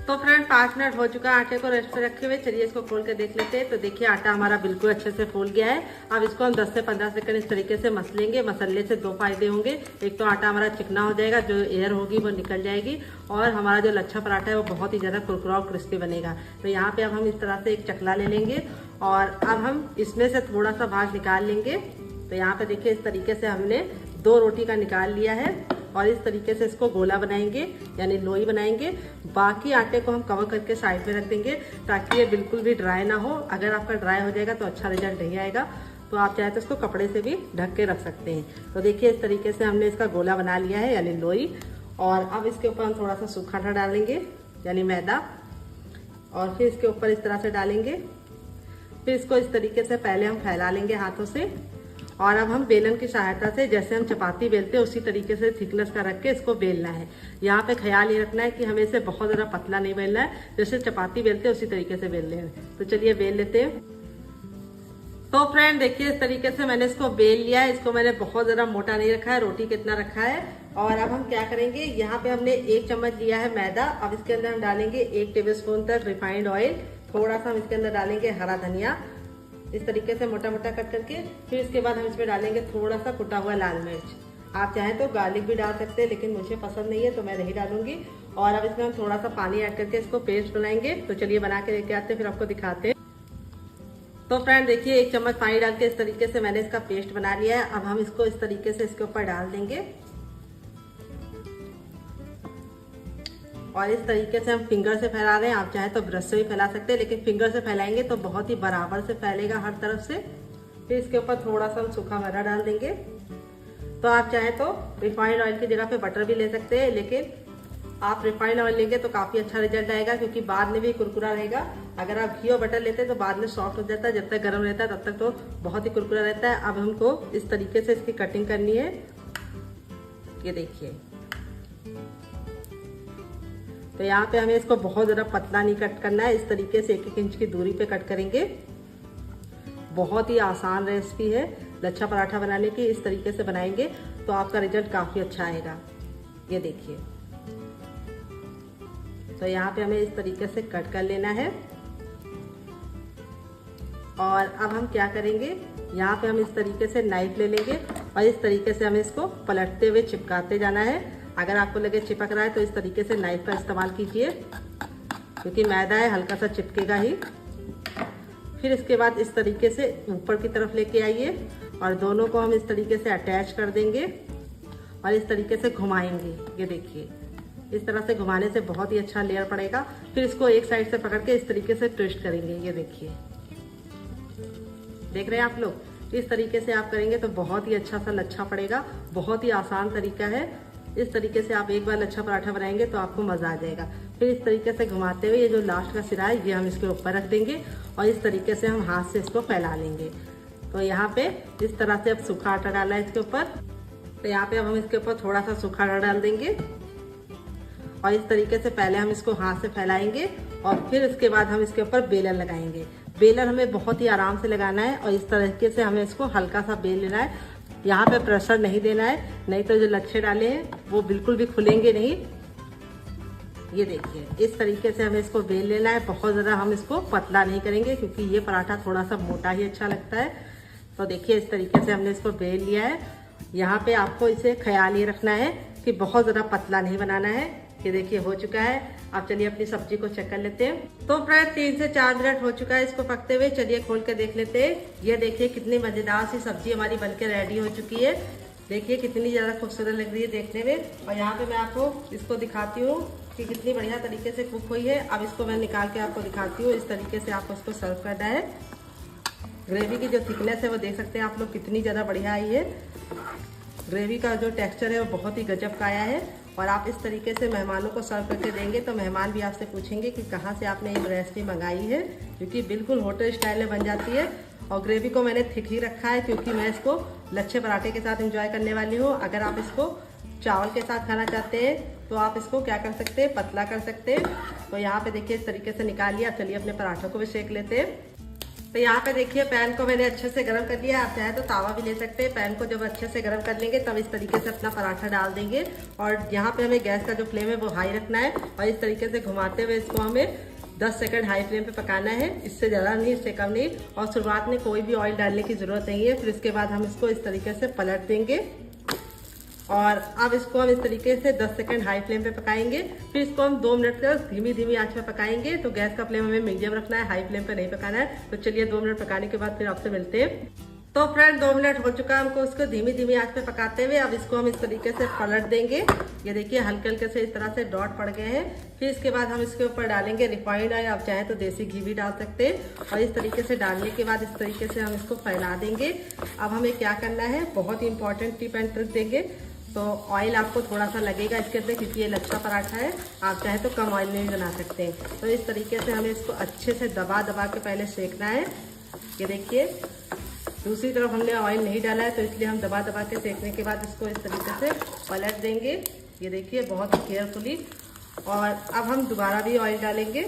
तो फ्रेंड 5 मिनट हो चुका है आटे को रेस्ट पे रखे हुए। चलिए इसको खोल के देख लेते हैं। तो देखिए आटा हमारा बिल्कुल अच्छे से फूल गया है। अब इसको हम 10 से 15 सेकंड इस तरीके से मसलेंगे। मसलने से 2 फायदे होंगे। एक तो आटा हमारा चिकना हो जाएगा, जो एयर होगी वो निकल जाएगी, और हमारा जो लच्छा पराठा है वो बहुत ही ज़्यादा कुरकुरा और क्रिस्पी बनेगा। तो यहाँ पे अब हम इस तरह से एक चकला ले लेंगे, और अब हम इसमें से थोड़ा सा भाग निकाल लेंगे। तो यहाँ पे देखिए इस तरीके से हमने 2 रोटी का निकाल लिया है, और इस तरीके से इसको गोला बनाएंगे यानी लोई बनाएंगे। बाकी आटे को हम कवर करके साइड में रख देंगे ताकि ये बिल्कुल भी ड्राई ना हो। अगर आपका ड्राई हो जाएगा तो अच्छा रिजल्ट नहीं आएगा। तो आप चाहे तो इसको कपड़े से भी ढक के रख सकते हैं। तो देखिए इस तरीके से हमने इसका गोला बना लिया है यानी लोई। और अब इसके ऊपर हम थोड़ा सा सूखा आटा डालेंगे यानी मैदा, और फिर इसके ऊपर इस तरह से डालेंगे। फिर इसको इस तरीके से पहले हम फैला लेंगे हाथों से, और अब हम बेलन की सहायता से जैसे हम चपाती बेलते हैं उसी तरीके से थिकनेस का रख के इसको बेलना है। यहाँ पे ख्याल ये रखना है कि हमें इसे बहुत ज़्यादा पतला नहीं बेलना है, जैसे चपाती बेलते हैं उसी तरीके से बेलने हैं। तो चलिए बेल लेते हैं। तो फ्रेंड देखिए इस तरीके से मैंने इसको बेल लिया है। इसको मैंने बहुत ज़्यादा मोटा नहीं रखा है, रोटी कितना रखा है। और अब हम क्या करेंगे, यहाँ पे हमने 1 चम्मच लिया है मैदा। अब इसके अंदर हम डालेंगे 1 टेबलस्पून तक रिफाइंड ऑयल। थोड़ा सा हम इसके अंदर डालेंगे हरा धनिया, इस तरीके से मोटा मोटा कट करके। फिर इसके बाद हम इसमें डालेंगे थोड़ा सा कुटा हुआ लाल मिर्च। आप चाहें तो गार्लिक भी डाल सकते हैं, लेकिन मुझे पसंद नहीं है तो मैं नहीं डालूंगी। और अब इसमें हम थोड़ा सा पानी ऐड करके इसको पेस्ट बनाएंगे। तो चलिए बना के लेके आते हैं, फिर आपको दिखाते हैं। तो फ्रेंड देखिए, 1 चम्मच पानी डाल के इस तरीके से मैंने इसका पेस्ट बना लिया है। अब हम इसको इस तरीके से इसके ऊपर डाल देंगे और इस तरीके से हम फिंगर से फैला रहे हैं। आप चाहे तो ब्रश से भी फैला सकते हैं, लेकिन फिंगर से फैलाएंगे तो बहुत ही बराबर से फैलेगा हर तरफ से। फिर इसके ऊपर थोड़ा सा हम सूखा मैदा डाल देंगे। तो आप चाहे तो रिफाइंड ऑयल की जगह पे बटर भी ले सकते हैं, लेकिन आप रिफाइंड ऑयल लेंगे तो काफी अच्छा रिजल्ट आएगा, क्योंकि बाद में भी कुरकुरा रहेगा। अगर आप घी और बटर लेते हैं तो बाद में सॉफ्ट हो जाता है, जब तक गर्म रहता है तब तक तो बहुत ही कुरकुरा रहता है। अब हमको इस तरीके से इसकी कटिंग करनी है, ये देखिए। तो यहाँ पे हमें इसको बहुत ज्यादा पतला नहीं कट करना है, इस तरीके से 1-1 इंच की दूरी पे कट करेंगे। बहुत ही आसान रेसिपी है लच्छा पराठा बनाने की। इस तरीके से बनाएंगे तो आपका रिजल्ट काफी अच्छा आएगा, ये देखिए। तो यहाँ पे हमें इस तरीके से कट कर लेना है। और अब हम क्या करेंगे, यहाँ पे हम इस तरीके से नाइफ ले लेंगे और इस तरीके से हमें इसको पलटते हुए चिपकाते जाना है। अगर आपको लगे चिपक रहा है तो इस तरीके से नाइफ का इस्तेमाल कीजिए, क्योंकि मैदा है हल्का सा चिपकेगा ही। फिर इसके बाद इस तरीके से ऊपर की तरफ लेके आइए और दोनों को हम इस तरीके से अटैच कर देंगे और इस तरीके से घुमाएंगे, ये देखिए। इस तरह से घुमाने से बहुत ही अच्छा लेयर पड़ेगा। फिर इसको एक साइड से पकड़ के इस तरीके से ट्विस्ट करेंगे, ये देखिए। देख रहे हैं आप लोग, इस तरीके से आप करेंगे तो बहुत ही अच्छा सा लच्छा पड़ेगा। बहुत ही आसान तरीका है। इस तरीके से आप एक बार लच्छा पराठा बनाएंगे तो आपको मजा आ जाएगा। फिर इस तरीके से घुमाते हुए ये जो लास्ट का सिरा है ये हम इसके ऊपर रख देंगे और इस तरीके से हम हाथ से इसको फैला लेंगे। तो यहाँ पे इस तरह से अब सूखा आटा डाला है इसके ऊपर। तो यहाँ पे अब हम इसके ऊपर थोड़ा सा सूखा आटा डाल देंगे और इस तरीके से पहले हम इसको हाथ से फैलाएंगे और फिर इसके बाद हम इसके ऊपर बेलन लगाएंगे। बेलन हमें बहुत ही आराम से लगाना है और इस तरीके से हमें इसको हल्का सा बेल लेना है। यहाँ पे प्रेशर नहीं देना है, नहीं तो जो लच्छे डाले हैं वो बिल्कुल भी खुलेंगे नहीं। ये देखिए, इस तरीके से हमें इसको बेल लेना है। बहुत ज़्यादा हम इसको पतला नहीं करेंगे, क्योंकि ये पराठा थोड़ा सा मोटा ही अच्छा लगता है। तो देखिए, इस तरीके से हमने इसको बेल लिया है। यहाँ पे आपको इसे ख्याल ये रखना है कि बहुत ज़्यादा पतला नहीं बनाना है। ये देखिए हो चुका है। अब चलिए अपनी सब्जी को चेक कर लेते हैं। तो फ्रेंड 3 से 4 मिनट हो चुका है इसको पकते हुए। चलिए खोल के देख लेते हैं। ये देखिए कितनी मजेदार सी सब्जी हमारी बनके रेडी हो चुकी है। देखिए कितनी ज्यादा खूबसूरत लग रही है देखने में। और यहाँ पे मैं आपको इसको दिखाती हूँ कि कितनी बढ़िया तरीके से कुक हुई है। अब इसको मैं निकाल के आपको दिखाती हूँ। इस तरीके से आपको इसको सर्व करना है। ग्रेवी की जो थिकनेस है वो देख सकते हैं आप लोग, कितनी ज्यादा बढ़िया आई है। ग्रेवी का जो टेक्सचर है वो बहुत ही गजब का आया है। और आप इस तरीके से मेहमानों को सर्व करके देंगे तो मेहमान भी आपसे पूछेंगे कि कहाँ से आपने ये रेसिपी मंगाई है, क्योंकि बिल्कुल होटल स्टाइल में बन जाती है। और ग्रेवी को मैंने थिक ही रखा है, क्योंकि मैं इसको लच्छे पराठे के साथ एंजॉय करने वाली हूँ। अगर आप इसको चावल के साथ खाना चाहते हैं तो आप इसको क्या कर सकते हैं, पतला कर सकते हैं। तो यहाँ पे देखिए इस तरीके से निकाल लिया। चलिए अपने पराठों को भी सेक लेते हैं। तो यहाँ पे देखिए पैन को मैंने अच्छे से गर्म कर लिया। आप चाहे तो तावा भी ले सकते हैं। पैन को जब अच्छे से गर्म कर लेंगे तब इस तरीके से अपना पराठा डाल देंगे। और यहाँ पे हमें गैस का जो फ्लेम है वो हाई रखना है और इस तरीके से घुमाते हुए इसको हमें 10 सेकंड हाई फ्लेम पे पकाना है। इससे ज़्यादा नहीं, इससे कम नहीं। और शुरुआत में कोई भी ऑयल डालने की ज़रूरत नहीं है। फिर इसके बाद हम इसको इस तरीके से पलट देंगे और अब इसको हम इस तरीके से 10 सेकंड हाई फ्लेम पे पकाएंगे। फिर इसको हम 2 मिनट तक धीमी आंच में पकाएंगे। तो गैस का फ्लेम हमें मीडियम रखना है, हाई फ्लेम पे नहीं पकाना है। तो चलिए 2 मिनट पकाने के बाद फिर आपसे मिलते हैं। तो फ्रेंड 2 मिनट हो चुका है हमको इसको धीमी आंच पे पकाते हुए। अब इसको हम इस तरीके से पलट देंगे। ये देखिए हल्के हल्के से इस तरह से डॉट पड़ गए हैं। फिर इसके बाद हम इसके ऊपर डालेंगे रिफाइंड ऑयल। आप चाहें तो देसी घी भी डाल सकते हैं। और इस तरीके से डालने के बाद इस तरीके से हम इसको फैला देंगे। अब हमें क्या करना है, बहुत ही इंपॉर्टेंट टिप एंड ट्रिक देंगे। तो ऑयल आपको थोड़ा सा लगेगा इसके अंदर, क्योंकि ये लच्छा पराठा है। आप चाहे तो कम ऑयल में भी बना सकते हैं। तो इस तरीके से हमें इसको अच्छे से दबा के पहले सेकना है। ये देखिए दूसरी तरफ हमने ऑयल नहीं डाला है, तो इसलिए हम दबा के सेकने के बाद इसको इस तरीके से पलट देंगे। ये देखिए बहुत ही केयरफुली। और अब हम दोबारा भी ऑयल डालेंगे।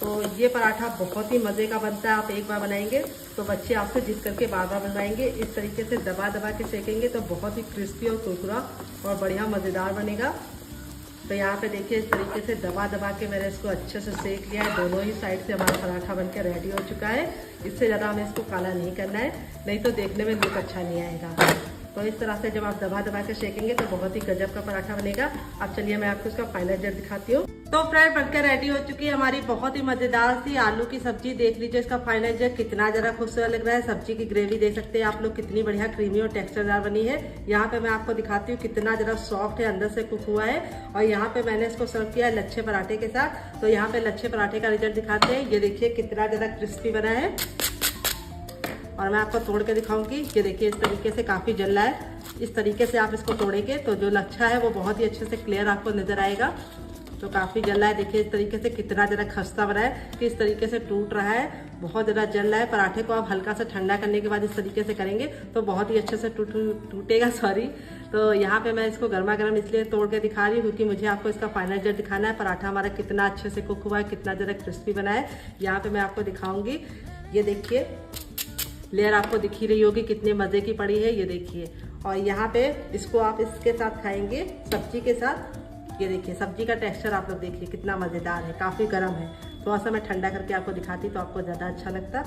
तो ये पराठा बहुत ही मज़े का बनता है। आप एक बार बनाएंगे तो बच्चे आपसे जिद करके बार बार बनवाएंगे। इस तरीके से दबा दबा के सेकेंगे तो बहुत ही क्रिस्पी और कुरकुरा और बढ़िया मज़ेदार बनेगा। तो यहाँ पे देखिए इस तरीके से दबा दबा के मैंने इसको अच्छे से सेक लिया है। दोनों ही साइड से हमारा पराठा बनकर रेडी हो चुका है। इससे ज़्यादा हमें इसको काला नहीं करना है, नहीं तो देखने में लुक अच्छा नहीं आएगा। तो इस तरह से जब आप दबा दबा के सेकेंगे तो बहुत ही गजब का पराठा बनेगा। अब चलिए मैं आपको इसका फाइनल रिजल्ट दिखाती हूँ। तो फ्रेंड बनकर रेडी हो चुकी है हमारी बहुत ही मजेदार सी आलू की सब्जी। देख लीजिए इसका फाइनल रिजल्ट कितना ज़रा खूबसूरत लग रहा है। सब्जी की ग्रेवी देख सकते हैं आप लोग कितनी बढ़िया क्रीमी और टेक्सचरदार बनी है। यहाँ पे मैं आपको दिखाती हूँ कितना ज़रा सॉफ्ट है, अंदर से कुक हुआ है। और यहाँ पे मैंने इसको सर्व किया है लच्छे पराठे के साथ। तो यहाँ पे लच्छे पराठे का रिजल्ट दिखाते हैं। ये देखिए कितना ज़्यादा क्रिस्पी बना है और मैं आपको तोड़ के दिखाऊंगी। ये देखिए इस तरीके से काफ़ी जल रहा है। इस तरीके से आप इसको तोड़ेंगे तो जो लच्छा है वो बहुत ही अच्छे से क्लियर आपको नजर आएगा। तो काफ़ी जल रहा है, देखिए इस तरीके से कितना ज़रा खस्ता बना है कि इस तरीके से टूट रहा है, बहुत ज़्यादा जल रहा है। पराठे को आप हल्का सा ठंडा करने के बाद इस तरीके से करेंगे तो बहुत ही अच्छे से टूटेगा। सॉरी। तो यहाँ पे मैं इसको गर्मा गर्म इसलिए तोड़ के दिखा रही हूँ क्योंकि मुझे आपको इसका फाइनल रिजल्ट दिखाना है। पराठा हमारा कितना अच्छे से कुक हुआ है, कितना ज़रा क्रिस्पी बना है, यहाँ पे मैं आपको दिखाऊंगी। ये देखिए लेयर आपको दिख ही रही होगी कितने मज़े की पड़ी है, ये देखिए। और यहाँ पे इसको आप इसके साथ खाएंगे सब्जी के साथ। ये देखिए सब्जी का टेक्सचर आप लोग देखिए कितना मज़ेदार है, काफ़ी गर्म है। थोड़ा सा मैं ठंडा करके आपको दिखाती तो आपको ज़्यादा अच्छा लगता,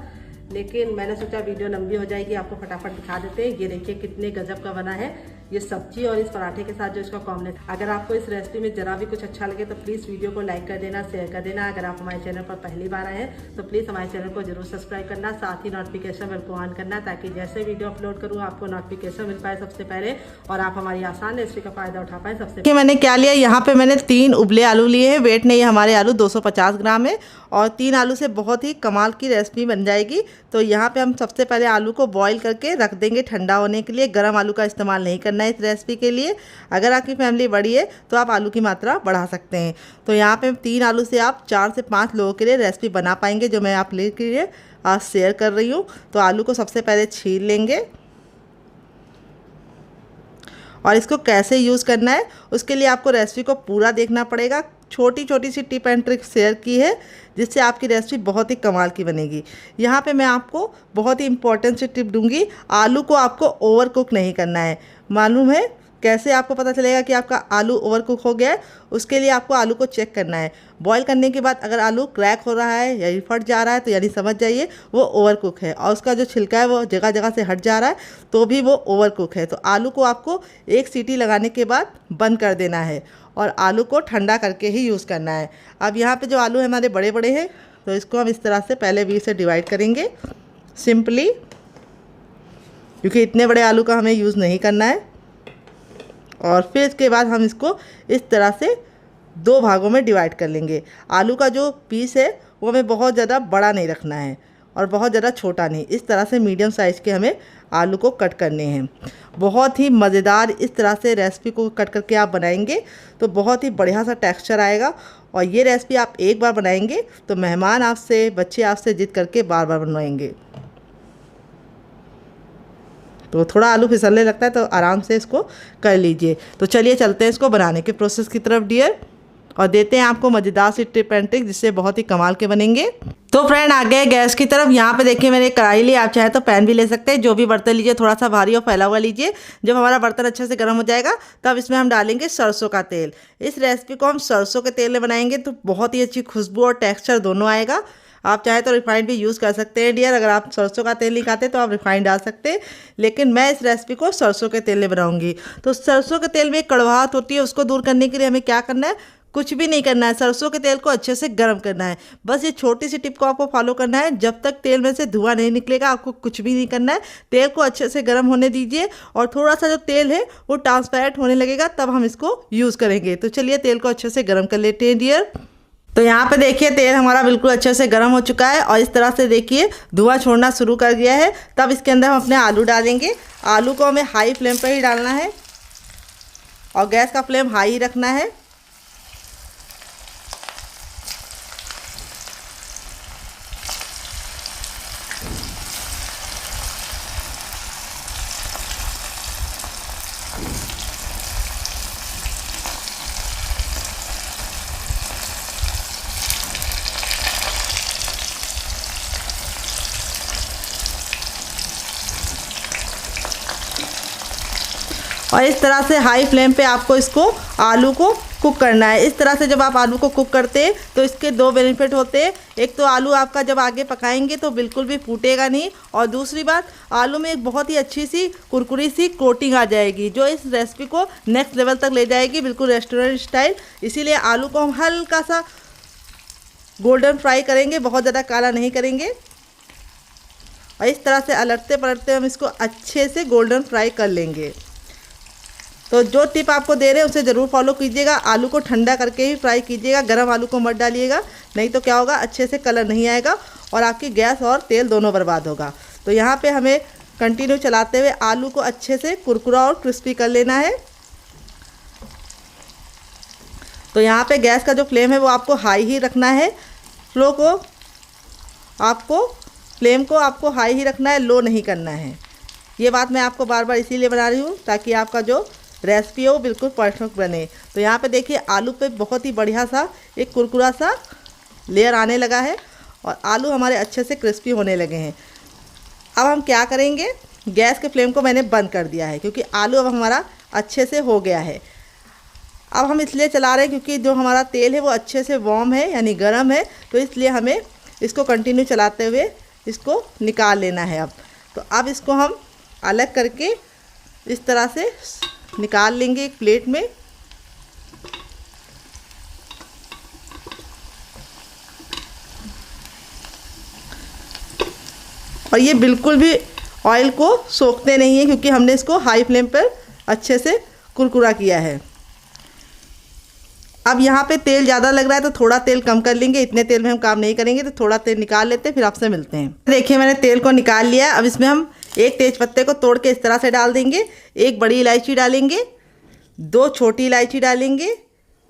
लेकिन मैंने सोचा वीडियो लंबी हो जाएगी, आपको फटाफट दिखा देते हैं। ये देखिए कितने गजब का बना है ये सब्जी और इस पराठे के साथ जो इसका कॉम्बिनेशन। अगर आपको इस रेसिपी में जरा भी कुछ अच्छा लगे तो प्लीज़ वीडियो को लाइक कर देना, शेयर कर देना। अगर आप हमारे चैनल पर पहली बार आए हैं तो प्लीज़ हमारे चैनल को जरूर सब्सक्राइब करना, साथ ही नोटिफिकेशन बेल को ऑन करना ताकि जैसे वीडियो अपलोड करूँ आपको नोटिफिकेशन मिल पाए सबसे पहले और आप हमारी आसान रेसिपी का फायदा उठा पाए सबसे पहले। मैंने क्या लिया, यहाँ पे मैंने 3 उबले आलू लिए हैं। वेट नहीं है हमारे आलू 250 ग्राम है और 3 आलू से बहुत ही कमाल की रेसिपी बन जाएगी। तो यहाँ पे हम सबसे पहले आलू को बॉईल करके रख देंगे ठंडा होने के लिए। गर्म आलू का इस्तेमाल नहीं करना है इस रेसिपी के लिए। अगर आपकी फैमिली बड़ी है तो आप आलू की मात्रा बढ़ा सकते हैं। तो यहाँ पे 3 आलू से आप 4 से 5 लोगों के लिए रेसिपी बना पाएंगे जो मैं आप लोगों के लिए आज शेयर कर रही हूँ। तो आलू को सबसे पहले छील लेंगे और इसको कैसे यूज़ करना है उसके लिए आपको रेसिपी को पूरा देखना पड़ेगा। छोटी छोटी सी टिप एंड ट्रिक शेयर की है जिससे आपकी रेसिपी बहुत ही कमाल की बनेगी। यहाँ पे मैं आपको बहुत ही इंपॉर्टेंट सी टिप दूंगी, आलू को आपको ओवर कुक नहीं करना है। मालूम है कैसे आपको पता चलेगा कि आपका आलू ओवर कुक हो गया है? उसके लिए आपको आलू को चेक करना है। बॉईल करने के बाद अगर आलू क्रैक हो रहा है या फट जा रहा है तो यानी समझ जाइए वो ओवर कुक है, और उसका जो छिलका है वो जगह जगह से हट जा रहा है तो भी वो ओवर कुक है। तो आलू को आपको 1 सीटी लगाने के बाद बंद कर देना है और आलू को ठंडा करके ही यूज़ करना है। अब यहाँ पे जो आलू है हमारे बड़े बड़े हैं तो इसको हम इस तरह से पहले 20 से डिवाइड करेंगे सिंपली, क्योंकि इतने बड़े आलू का हमें यूज़ नहीं करना है। और फिर इसके बाद हम इसको इस तरह से 2 भागों में डिवाइड कर लेंगे। आलू का जो पीस है वो हमें बहुत ज़्यादा बड़ा नहीं रखना है और बहुत ज़्यादा छोटा नहीं, इस तरह से मीडियम साइज़ के हमें आलू को कट करने हैं। बहुत ही मज़ेदार इस तरह से रेसिपी को कट करके आप बनाएंगे तो बहुत ही बढ़िया सा टेक्सचर आएगा। और ये रेसिपी आप एक बार बनाएंगे तो मेहमान आपसे, बच्चे आपसे जिद करके बार बार बनवाएंगे। तो थोड़ा आलू फिसलने लगता है तो आराम से इसको कर लीजिए। तो चलिए चलते हैं इसको बनाने के प्रोसेस की तरफ डियर, और देते हैं आपको मज़ेदार सी टिप एंड ट्रिक जिससे बहुत ही कमाल के बनेंगे। तो फ्रेंड आ गए गैस की तरफ। यहाँ पे देखिए मैंने कढ़ाई ली, आप चाहे तो पैन भी ले सकते हैं। जो भी बर्तन लीजिए थोड़ा सा भारी और फैला हुआ लीजिए। जब हमारा बर्तन अच्छे से गर्म हो जाएगा तब इसमें हम डालेंगे सरसों का तेल। इस रेसिपी को हम सरसों के तेल में बनाएंगे तो बहुत ही अच्छी खुशबू और टेक्स्चर दोनों आएगा। आप चाहे तो रिफाइंड भी यूज़ कर सकते हैं डियर, अगर आप सरसों का तेल नहीं खाते तो आप रिफाइंड डाल सकते हैं, लेकिन मैं इस रेसिपी को सरसों के तेल में बनाऊंगी। तो सरसों के तेल में एक कड़वाहट होती है, उसको दूर करने के लिए हमें क्या करना है, कुछ भी नहीं करना है, सरसों के तेल को अच्छे से गर्म करना है। बस ये छोटी सी टिप को आपको फॉलो करना है। जब तक तेल में से धुआं नहीं निकलेगा आपको कुछ भी नहीं करना है। तेल को अच्छे से गर्म होने दीजिए और थोड़ा सा जो तेल है वो ट्रांसपेरेंट होने लगेगा तब हम इसको यूज़ करेंगे। तो चलिए तेल को अच्छे से गर्म कर लेते हैं डियर। तो यहाँ पे देखिए तेल हमारा बिल्कुल अच्छे से गर्म हो चुका है और इस तरह से देखिए धुआं छोड़ना शुरू कर दिया है। तब इसके अंदर हम अपने आलू डालेंगे। आलू को हमें हाई फ्लेम पर ही डालना है और गैस का फ्लेम हाई ही रखना है। और इस तरह से हाई फ्लेम पे आपको इसको आलू को कुक करना है। इस तरह से जब आप आलू को कुक करते हैं तो इसके दो बेनिफिट होते हैं। एक तो आलू आपका जब आगे पकाएंगे तो बिल्कुल भी फूटेगा नहीं, और दूसरी बात आलू में एक बहुत ही अच्छी सी कुरकुरी सी कोटिंग आ जाएगी जो इस रेसिपी को नेक्स्ट लेवल तक ले जाएगी, बिल्कुल रेस्टोरेंट स्टाइल। इसीलिए आलू को हम हल्का सा गोल्डन फ्राई करेंगे, बहुत ज़्यादा काला नहीं करेंगे। और इस तरह से अलटते पलटते हम इसको अच्छे से गोल्डन फ्राई कर लेंगे। तो जो टिप आपको दे रहे हैं उसे ज़रूर फॉलो कीजिएगा। आलू को ठंडा करके ही फ्राई कीजिएगा, गर्म आलू को मत डालिएगा, नहीं तो क्या होगा, अच्छे से कलर नहीं आएगा और आपकी गैस और तेल दोनों बर्बाद होगा। तो यहाँ पे हमें कंटिन्यू चलाते हुए आलू को अच्छे से कुरकुरा और क्रिस्पी कर लेना है। तो यहाँ पे गैस का जो फ्लेम है वो आपको हाई ही रखना है। फ्लेम को आपको हाई ही रखना है, लो नहीं करना है। ये बात मैं आपको बार बार इसीलिए बना रही हूँ ताकि आपका जो रेसिपी है वो बिल्कुल परफेक्ट बने। तो यहाँ पे देखिए आलू पे बहुत ही बढ़िया सा एक कुरकुरा सा लेयर आने लगा है और आलू हमारे अच्छे से क्रिस्पी होने लगे हैं। अब हम क्या करेंगे, गैस के फ्लेम को मैंने बंद कर दिया है क्योंकि आलू अब हमारा अच्छे से हो गया है। अब हम इसलिए चला रहे हैं क्योंकि जो हमारा तेल है वो अच्छे से वार्म है यानी गर्म है, तो इसलिए हमें इसको कंटिन्यू चलाते हुए इसको निकाल लेना है। तो अब इसको हम अलग करके इस तरह से निकाल लेंगे एक प्लेट में। और ये बिल्कुल भी ऑयल को सोखते नहीं है क्योंकि हमने इसको हाई फ्लेम पर अच्छे से कुरकुरा किया है। अब यहाँ पे तेल ज़्यादा लग रहा है तो थोड़ा तेल कम कर लेंगे, इतने तेल में हम काम नहीं करेंगे, तो थोड़ा तेल निकाल लेते हैं, फिर आपसे मिलते हैं। देखिए मैंने तेल को निकाल लिया। अब इसमें हम एक तेज पत्ते को तोड़ के इस तरह से डाल देंगे, एक बड़ी इलायची डालेंगे, 2 छोटी इलायची डालेंगे,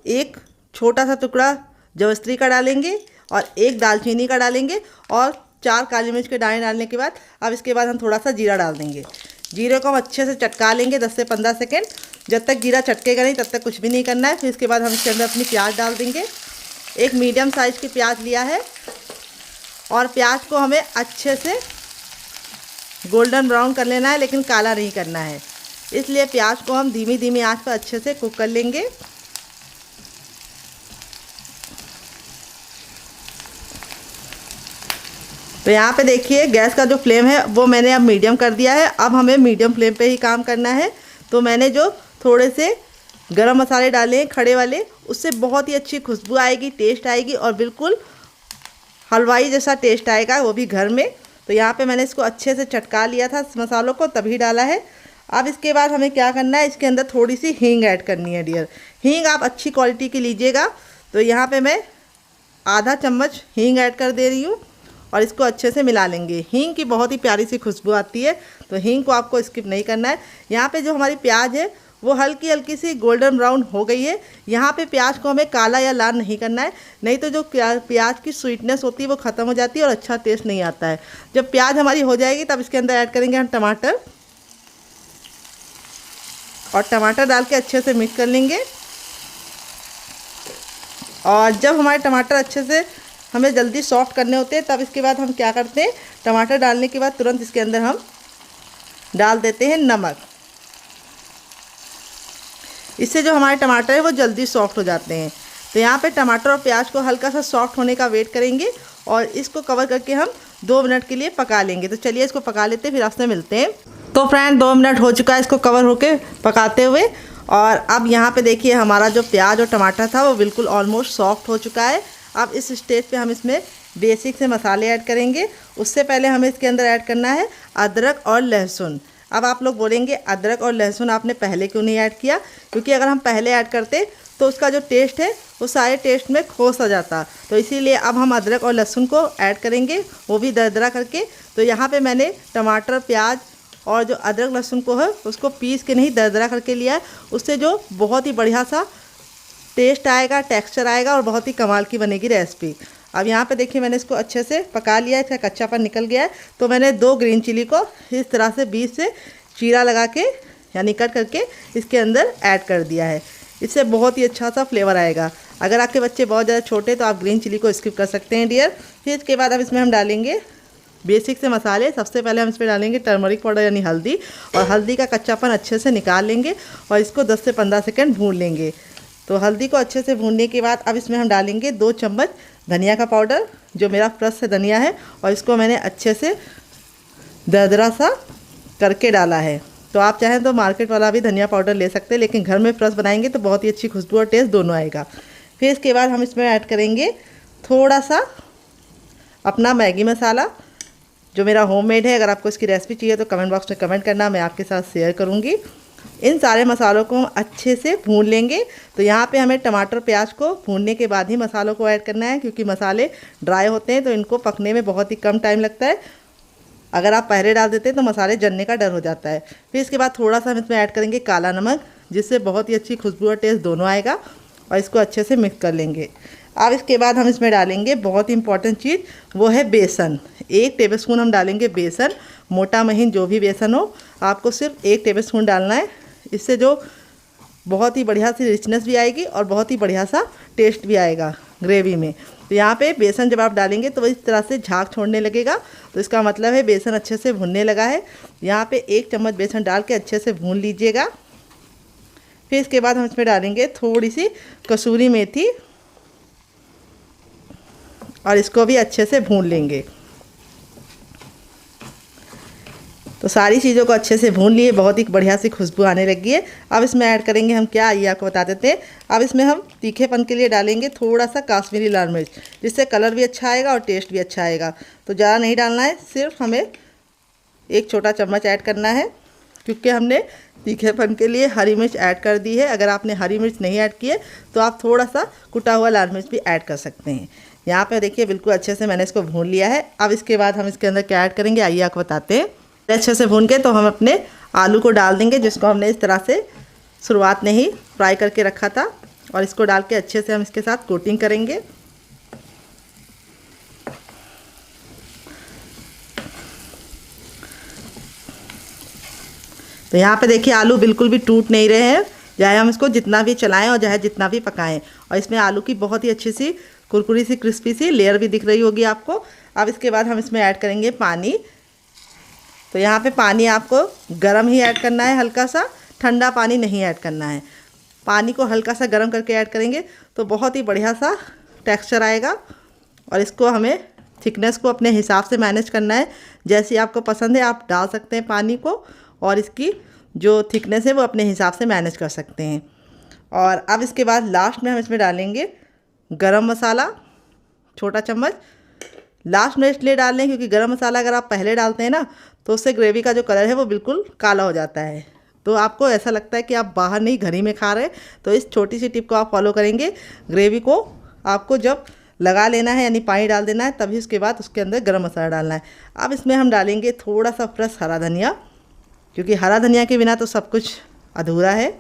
एक छोटा सा टुकड़ा जवस्त्री का डालेंगे और एक दालचीनी का डालेंगे और 4 काली मिर्च के दाने डालने के बाद अब इसके बाद हम थोड़ा सा जीरा डाल देंगे। जीरे को हम अच्छे से चटका लेंगे 10 से 15 सेकेंड। जब तक जीरा चटकेगा नहीं तब तक कुछ भी नहीं करना है। फिर इसके बाद हम इसके अंदर अपनी प्याज डाल देंगे। एक मीडियम साइज़ की प्याज लिया है और प्याज को हमें अच्छे से गोल्डन ब्राउन कर लेना है, लेकिन काला नहीं करना है। इसलिए प्याज को हम धीमी धीमी आंच पर अच्छे से कुक कर लेंगे। तो यहाँ पे देखिए गैस का जो फ्लेम है वो मैंने अब मीडियम कर दिया है। अब हमें मीडियम फ्लेम पे ही काम करना है। तो मैंने जो थोड़े से गरम मसाले डाले हैं खड़े वाले, उससे बहुत ही अच्छी खुशबू आएगी, टेस्ट आएगी और बिल्कुल हलवाई जैसा टेस्ट आएगा, वो भी घर में। तो यहाँ पे मैंने इसको अच्छे से चटका लिया था मसालों को, तभी डाला है। अब इसके बाद हमें क्या करना है, इसके अंदर थोड़ी सी हींग ऐड करनी है डियर। हींग आप अच्छी क्वालिटी की लीजिएगा। तो यहाँ पे मैं आधा चम्मच हींग ऐड कर दे रही हूँ और इसको अच्छे से मिला लेंगे। हींग की बहुत ही प्यारी सी खुशबू आती है, तो हींग को आपको स्किप नहीं करना है। यहाँ पे जो हमारी प्याज है वो हल्की हल्की सी गोल्डन ब्राउन हो गई है। यहाँ पे प्याज को हमें काला या लाल नहीं करना है, नहीं तो जो प्याज की स्वीटनेस होती है वो ख़त्म हो जाती है और अच्छा टेस्ट नहीं आता है। जब प्याज हमारी हो जाएगी तब इसके अंदर ऐड करेंगे हम टमाटर, और टमाटर डाल के अच्छे से मिक्स कर लेंगे। और जब हमारे टमाटर अच्छे से हमें जल्दी सॉफ्ट करने होते हैं तब इसके बाद हम क्या करते हैं, टमाटर डालने के बाद तुरंत इसके अंदर हम डाल देते हैं नमक। इससे जो हमारे टमाटर है वो जल्दी सॉफ्ट हो जाते हैं। तो यहाँ पे टमाटर और प्याज को हल्का सा सॉफ्ट होने का वेट करेंगे और इसको कवर करके हम 2 मिनट के लिए पका लेंगे। तो चलिए इसको पका लेते हैं, फिर आपसे मिलते हैं। तो फ्रेंड 2 मिनट हो चुका है इसको कवर होके पकाते हुए। और अब यहाँ पे देखिए हमारा जो प्याज और टमाटर था वो बिल्कुल ऑलमोस्ट सॉफ्ट हो चुका है। अब इस स्टेज पे हम इसमें बेसिक से मसाले ऐड करेंगे। उससे पहले हमें इसके अंदर ऐड करना है अदरक और लहसुन। अब आप लोग बोलेंगे अदरक और लहसुन आपने पहले क्यों नहीं ऐड किया, क्योंकि अगर हम पहले ऐड करते तो उसका जो टेस्ट है वो सारे टेस्ट में खो सा जाता। तो इसीलिए अब हम अदरक और लहसुन को ऐड करेंगे, वो भी दरदरा करके। तो यहाँ पे मैंने टमाटर, प्याज और जो अदरक लहसुन को है उसको पीस के नहीं दरदरा करके लिया है। उससे जो बहुत ही बढ़िया सा टेस्ट आएगा, टेक्सचर आएगा और बहुत ही कमाल की बनेगी रेसिपी। अब यहाँ पे देखिए मैंने इसको अच्छे से पका लिया है, इसका कच्चापन निकल गया है। तो मैंने 2 ग्रीन चिली को इस तरह से बीच से चीरा लगा के यानी कट करके इसके अंदर ऐड कर दिया है। इससे बहुत ही अच्छा सा फ्लेवर आएगा। अगर आपके बच्चे बहुत ज़्यादा छोटे तो आप ग्रीन चिली को स्किप कर सकते हैं डियर। फिर इसके बाद अब इसमें हम डालेंगे बेसिक से मसाले। सबसे पहले हम इसमें डालेंगे टर्मरिक पाउडर यानी हल्दी, और हल्दी का कच्चापन अच्छे से निकाल लेंगे और इसको 10 से 15 सेकंड भून लेंगे। तो हल्दी को अच्छे से भूनने के बाद अब इसमें हम डालेंगे 2 चम्मच धनिया का पाउडर, जो मेरा फ्रेश से धनिया है, और इसको मैंने अच्छे से दरदरा सा करके डाला है। तो आप चाहें तो मार्केट वाला भी धनिया पाउडर ले सकते हैं, लेकिन घर में फ्रेश बनाएंगे तो बहुत ही अच्छी खुशबू और टेस्ट दोनों आएगा। फिर इसके बाद हम इसमें ऐड करेंगे थोड़ा सा अपना मैगी मसाला, जो मेरा होममेड है। अगर आपको इसकी रेसिपी चाहिए तो कमेंट बॉक्स में कमेंट करना, मैं आपके साथ शेयर करूँगी। इन सारे मसालों को हम अच्छे से भून लेंगे। तो यहाँ पे हमें टमाटर प्याज को भूनने के बाद ही मसालों को ऐड करना है, क्योंकि मसाले ड्राई होते हैं तो इनको पकने में बहुत ही कम टाइम लगता है। अगर आप पहले डाल देते हैं तो मसाले जलने का डर हो जाता है। फिर इसके बाद थोड़ा सा हम इसमें ऐड करेंगे काला नमक, जिससे बहुत ही अच्छी खुशबू और टेस्ट दोनों आएगा, और इसको अच्छे से मिक्स कर लेंगे। अब इसके बाद हम इसमें डालेंगे बहुत ही इंपॉर्टेंट चीज़, वो है बेसन। 1 टेबलस्पून हम डालेंगे बेसन, मोटा महीन जो भी बेसन हो, आपको सिर्फ 1 टेबलस्पून डालना है। इससे जो बहुत ही बढ़िया सी रिचनेस भी आएगी और बहुत ही बढ़िया सा टेस्ट भी आएगा ग्रेवी में। तो यहाँ पे बेसन जब आप डालेंगे तो इस तरह से झाग छोड़ने लगेगा, तो इसका मतलब है बेसन अच्छे से भुनने लगा है। यहाँ पे 1 चम्मच बेसन डाल के अच्छे से भून लीजिएगा। फिर इसके बाद हम इसमें डालेंगे थोड़ी सी कसूरी मेथी, और इसको भी अच्छे से भून लेंगे। तो सारी चीज़ों को अच्छे से भून लिए, बहुत ही बढ़िया सी खुशबू आने लगी है। अब इसमें ऐड करेंगे हम क्या, आइए आपको बता देते हैं। अब इसमें हम तीखेपन के लिए डालेंगे थोड़ा सा काश्मीरी लाल मिर्च, जिससे कलर भी अच्छा आएगा और टेस्ट भी अच्छा आएगा। तो ज़्यादा नहीं डालना है, सिर्फ हमें 1 छोटा चम्मच ऐड करना है, क्योंकि हमने तीखेपन के लिए हरी मिर्च ऐड कर दी है। अगर आपने हरी मिर्च नहीं ऐड की है तो आप थोड़ा सा कुटा हुआ लाल मिर्च भी ऐड कर सकते हैं। यहाँ पे देखिए बिल्कुल अच्छे से मैंने इसको भून लिया है। अब इसके बाद हम इसके अंदर क्या ऐड करेंगे, आइए आपको बताते हैं। अच्छे से भून के तो हम अपने आलू को डाल देंगे, जिसको हमने इस तरह से शुरुआत में ही फ्राई करके रखा था, और इसको डाल के अच्छे से हम इसके साथ कोटिंग करेंगे। तो यहाँ पे देखिए आलू बिल्कुल भी टूट नहीं रहे हैं, चाहे हम इसको जितना भी चलाएं और चाहे जितना भी पकाएं। और इसमें आलू की बहुत ही अच्छी सी कुरकुरी सी क्रिस्पी सी लेयर भी दिख रही होगी आपको। अब इसके बाद हम इसमें ऐड करेंगे पानी। तो यहाँ पे पानी आपको गर्म ही ऐड करना है, हल्का सा, ठंडा पानी नहीं ऐड करना है। पानी को हल्का सा गर्म करके ऐड करेंगे तो बहुत ही बढ़िया सा टेक्सचर आएगा। और इसको हमें थिकनेस को अपने हिसाब से मैनेज करना है, जैसी आपको पसंद है आप डाल सकते हैं पानी को, और इसकी जो थिकनेस है वो अपने हिसाब से मैनेज कर सकते हैं। और अब इसके बाद लास्ट में हम इसमें डालेंगे गरम मसाला, छोटा चम्मच। लास्ट में इसलिए डाल लें क्योंकि गरम मसाला अगर आप पहले डालते हैं ना तो उससे ग्रेवी का जो कलर है वो बिल्कुल काला हो जाता है, तो आपको ऐसा लगता है कि आप बाहर नहीं घर ही में खा रहे हैं। तो इस छोटी सी टिप को आप फॉलो करेंगे। ग्रेवी को आपको जब लगा लेना है यानी पानी डाल देना है, तभी उसके बाद उसके अंदर गरम मसाला डालना है। अब इसमें हम डालेंगे थोड़ा सा फ्रेश हरा धनिया, क्योंकि हरा धनिया के बिना तो सब कुछ अधूरा है।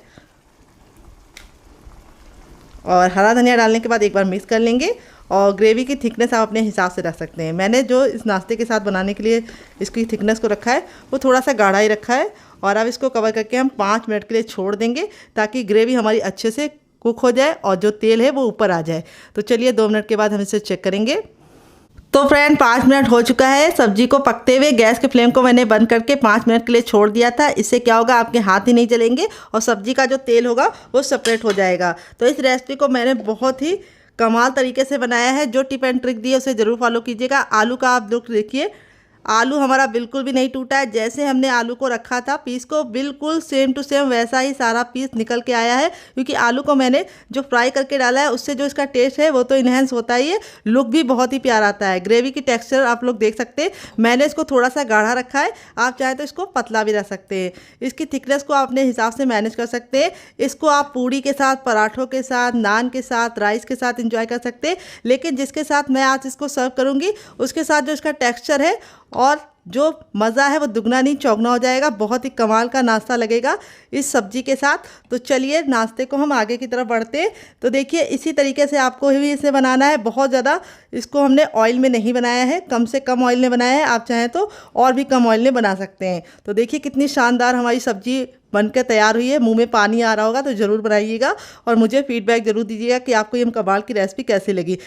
और हरा धनिया डालने के बाद एक बार मिक्स कर लेंगे। और ग्रेवी की थिकनेस आप अपने हिसाब से रख सकते हैं। मैंने जो इस नाश्ते के साथ बनाने के लिए इसकी थिकनेस को रखा है वो थोड़ा सा गाढ़ा ही रखा है। और अब इसको कवर करके हम 5 मिनट के लिए छोड़ देंगे, ताकि ग्रेवी हमारी अच्छे से कुक हो जाए और जो तेल है वो ऊपर आ जाए। तो चलिए 2 मिनट के बाद हम इसे चेक करेंगे। तो फ्रेंड 5 मिनट हो चुका है सब्जी को पकते हुए। गैस के फ्लेम को मैंने बंद करके 5 मिनट के लिए छोड़ दिया था। इससे क्या होगा, आपके हाथ ही नहीं जलेंगे और सब्जी का जो तेल होगा वो सेपरेट हो जाएगा। तो इस रेसिपी को मैंने बहुत ही कमाल तरीके से बनाया है। जो टिप एंड ट्रिक दी है उसे ज़रूर फॉलो कीजिएगा। आलू का आप लुक देखिए, आलू हमारा बिल्कुल भी नहीं टूटा है। जैसे हमने आलू को रखा था पीस को, बिल्कुल सेम टू सेम वैसा ही सारा पीस निकल के आया है। क्योंकि आलू को मैंने जो फ्राई करके डाला है उससे जो इसका टेस्ट है वो तो इन्हेंस होता ही है, लुक भी बहुत ही प्यारा आता है। ग्रेवी की टेक्सचर आप लोग देख सकते हैं। मैंने इसको थोड़ा सा गाढ़ा रखा है, आप चाहे तो इसको पतला भी रख सकते हैं। इसकी थिकनेस को आप अपने हिसाब से मैनेज कर सकते हैं। इसको आप पूड़ी के साथ, पराठों के साथ, नान के साथ, राइस के साथ इंजॉय कर सकते हैं। लेकिन जिसके साथ मैं आज इसको सर्व करूँगी उसके साथ जो इसका टेक्सचर है और जो मज़ा है वो दुगना नहीं चौगना हो जाएगा। बहुत ही कमाल का नाश्ता लगेगा इस सब्जी के साथ। तो चलिए नाश्ते को हम आगे की तरफ बढ़ते हैं। तो देखिए इसी तरीके से आपको भी इसे बनाना है। बहुत ज़्यादा इसको हमने ऑयल में नहीं बनाया है, कम से कम ऑयल में बनाया है। आप चाहें तो और भी कम ऑयल में बना सकते हैं। तो देखिए कितनी शानदार हमारी सब्जी बनकर तैयार हुई है। मुंह में पानी आ रहा होगा तो ज़रूर बनाइएगा और मुझे फीडबैक ज़रूर दीजिएगा कि आपको ये कमाल की रेसिपी कैसी लगी।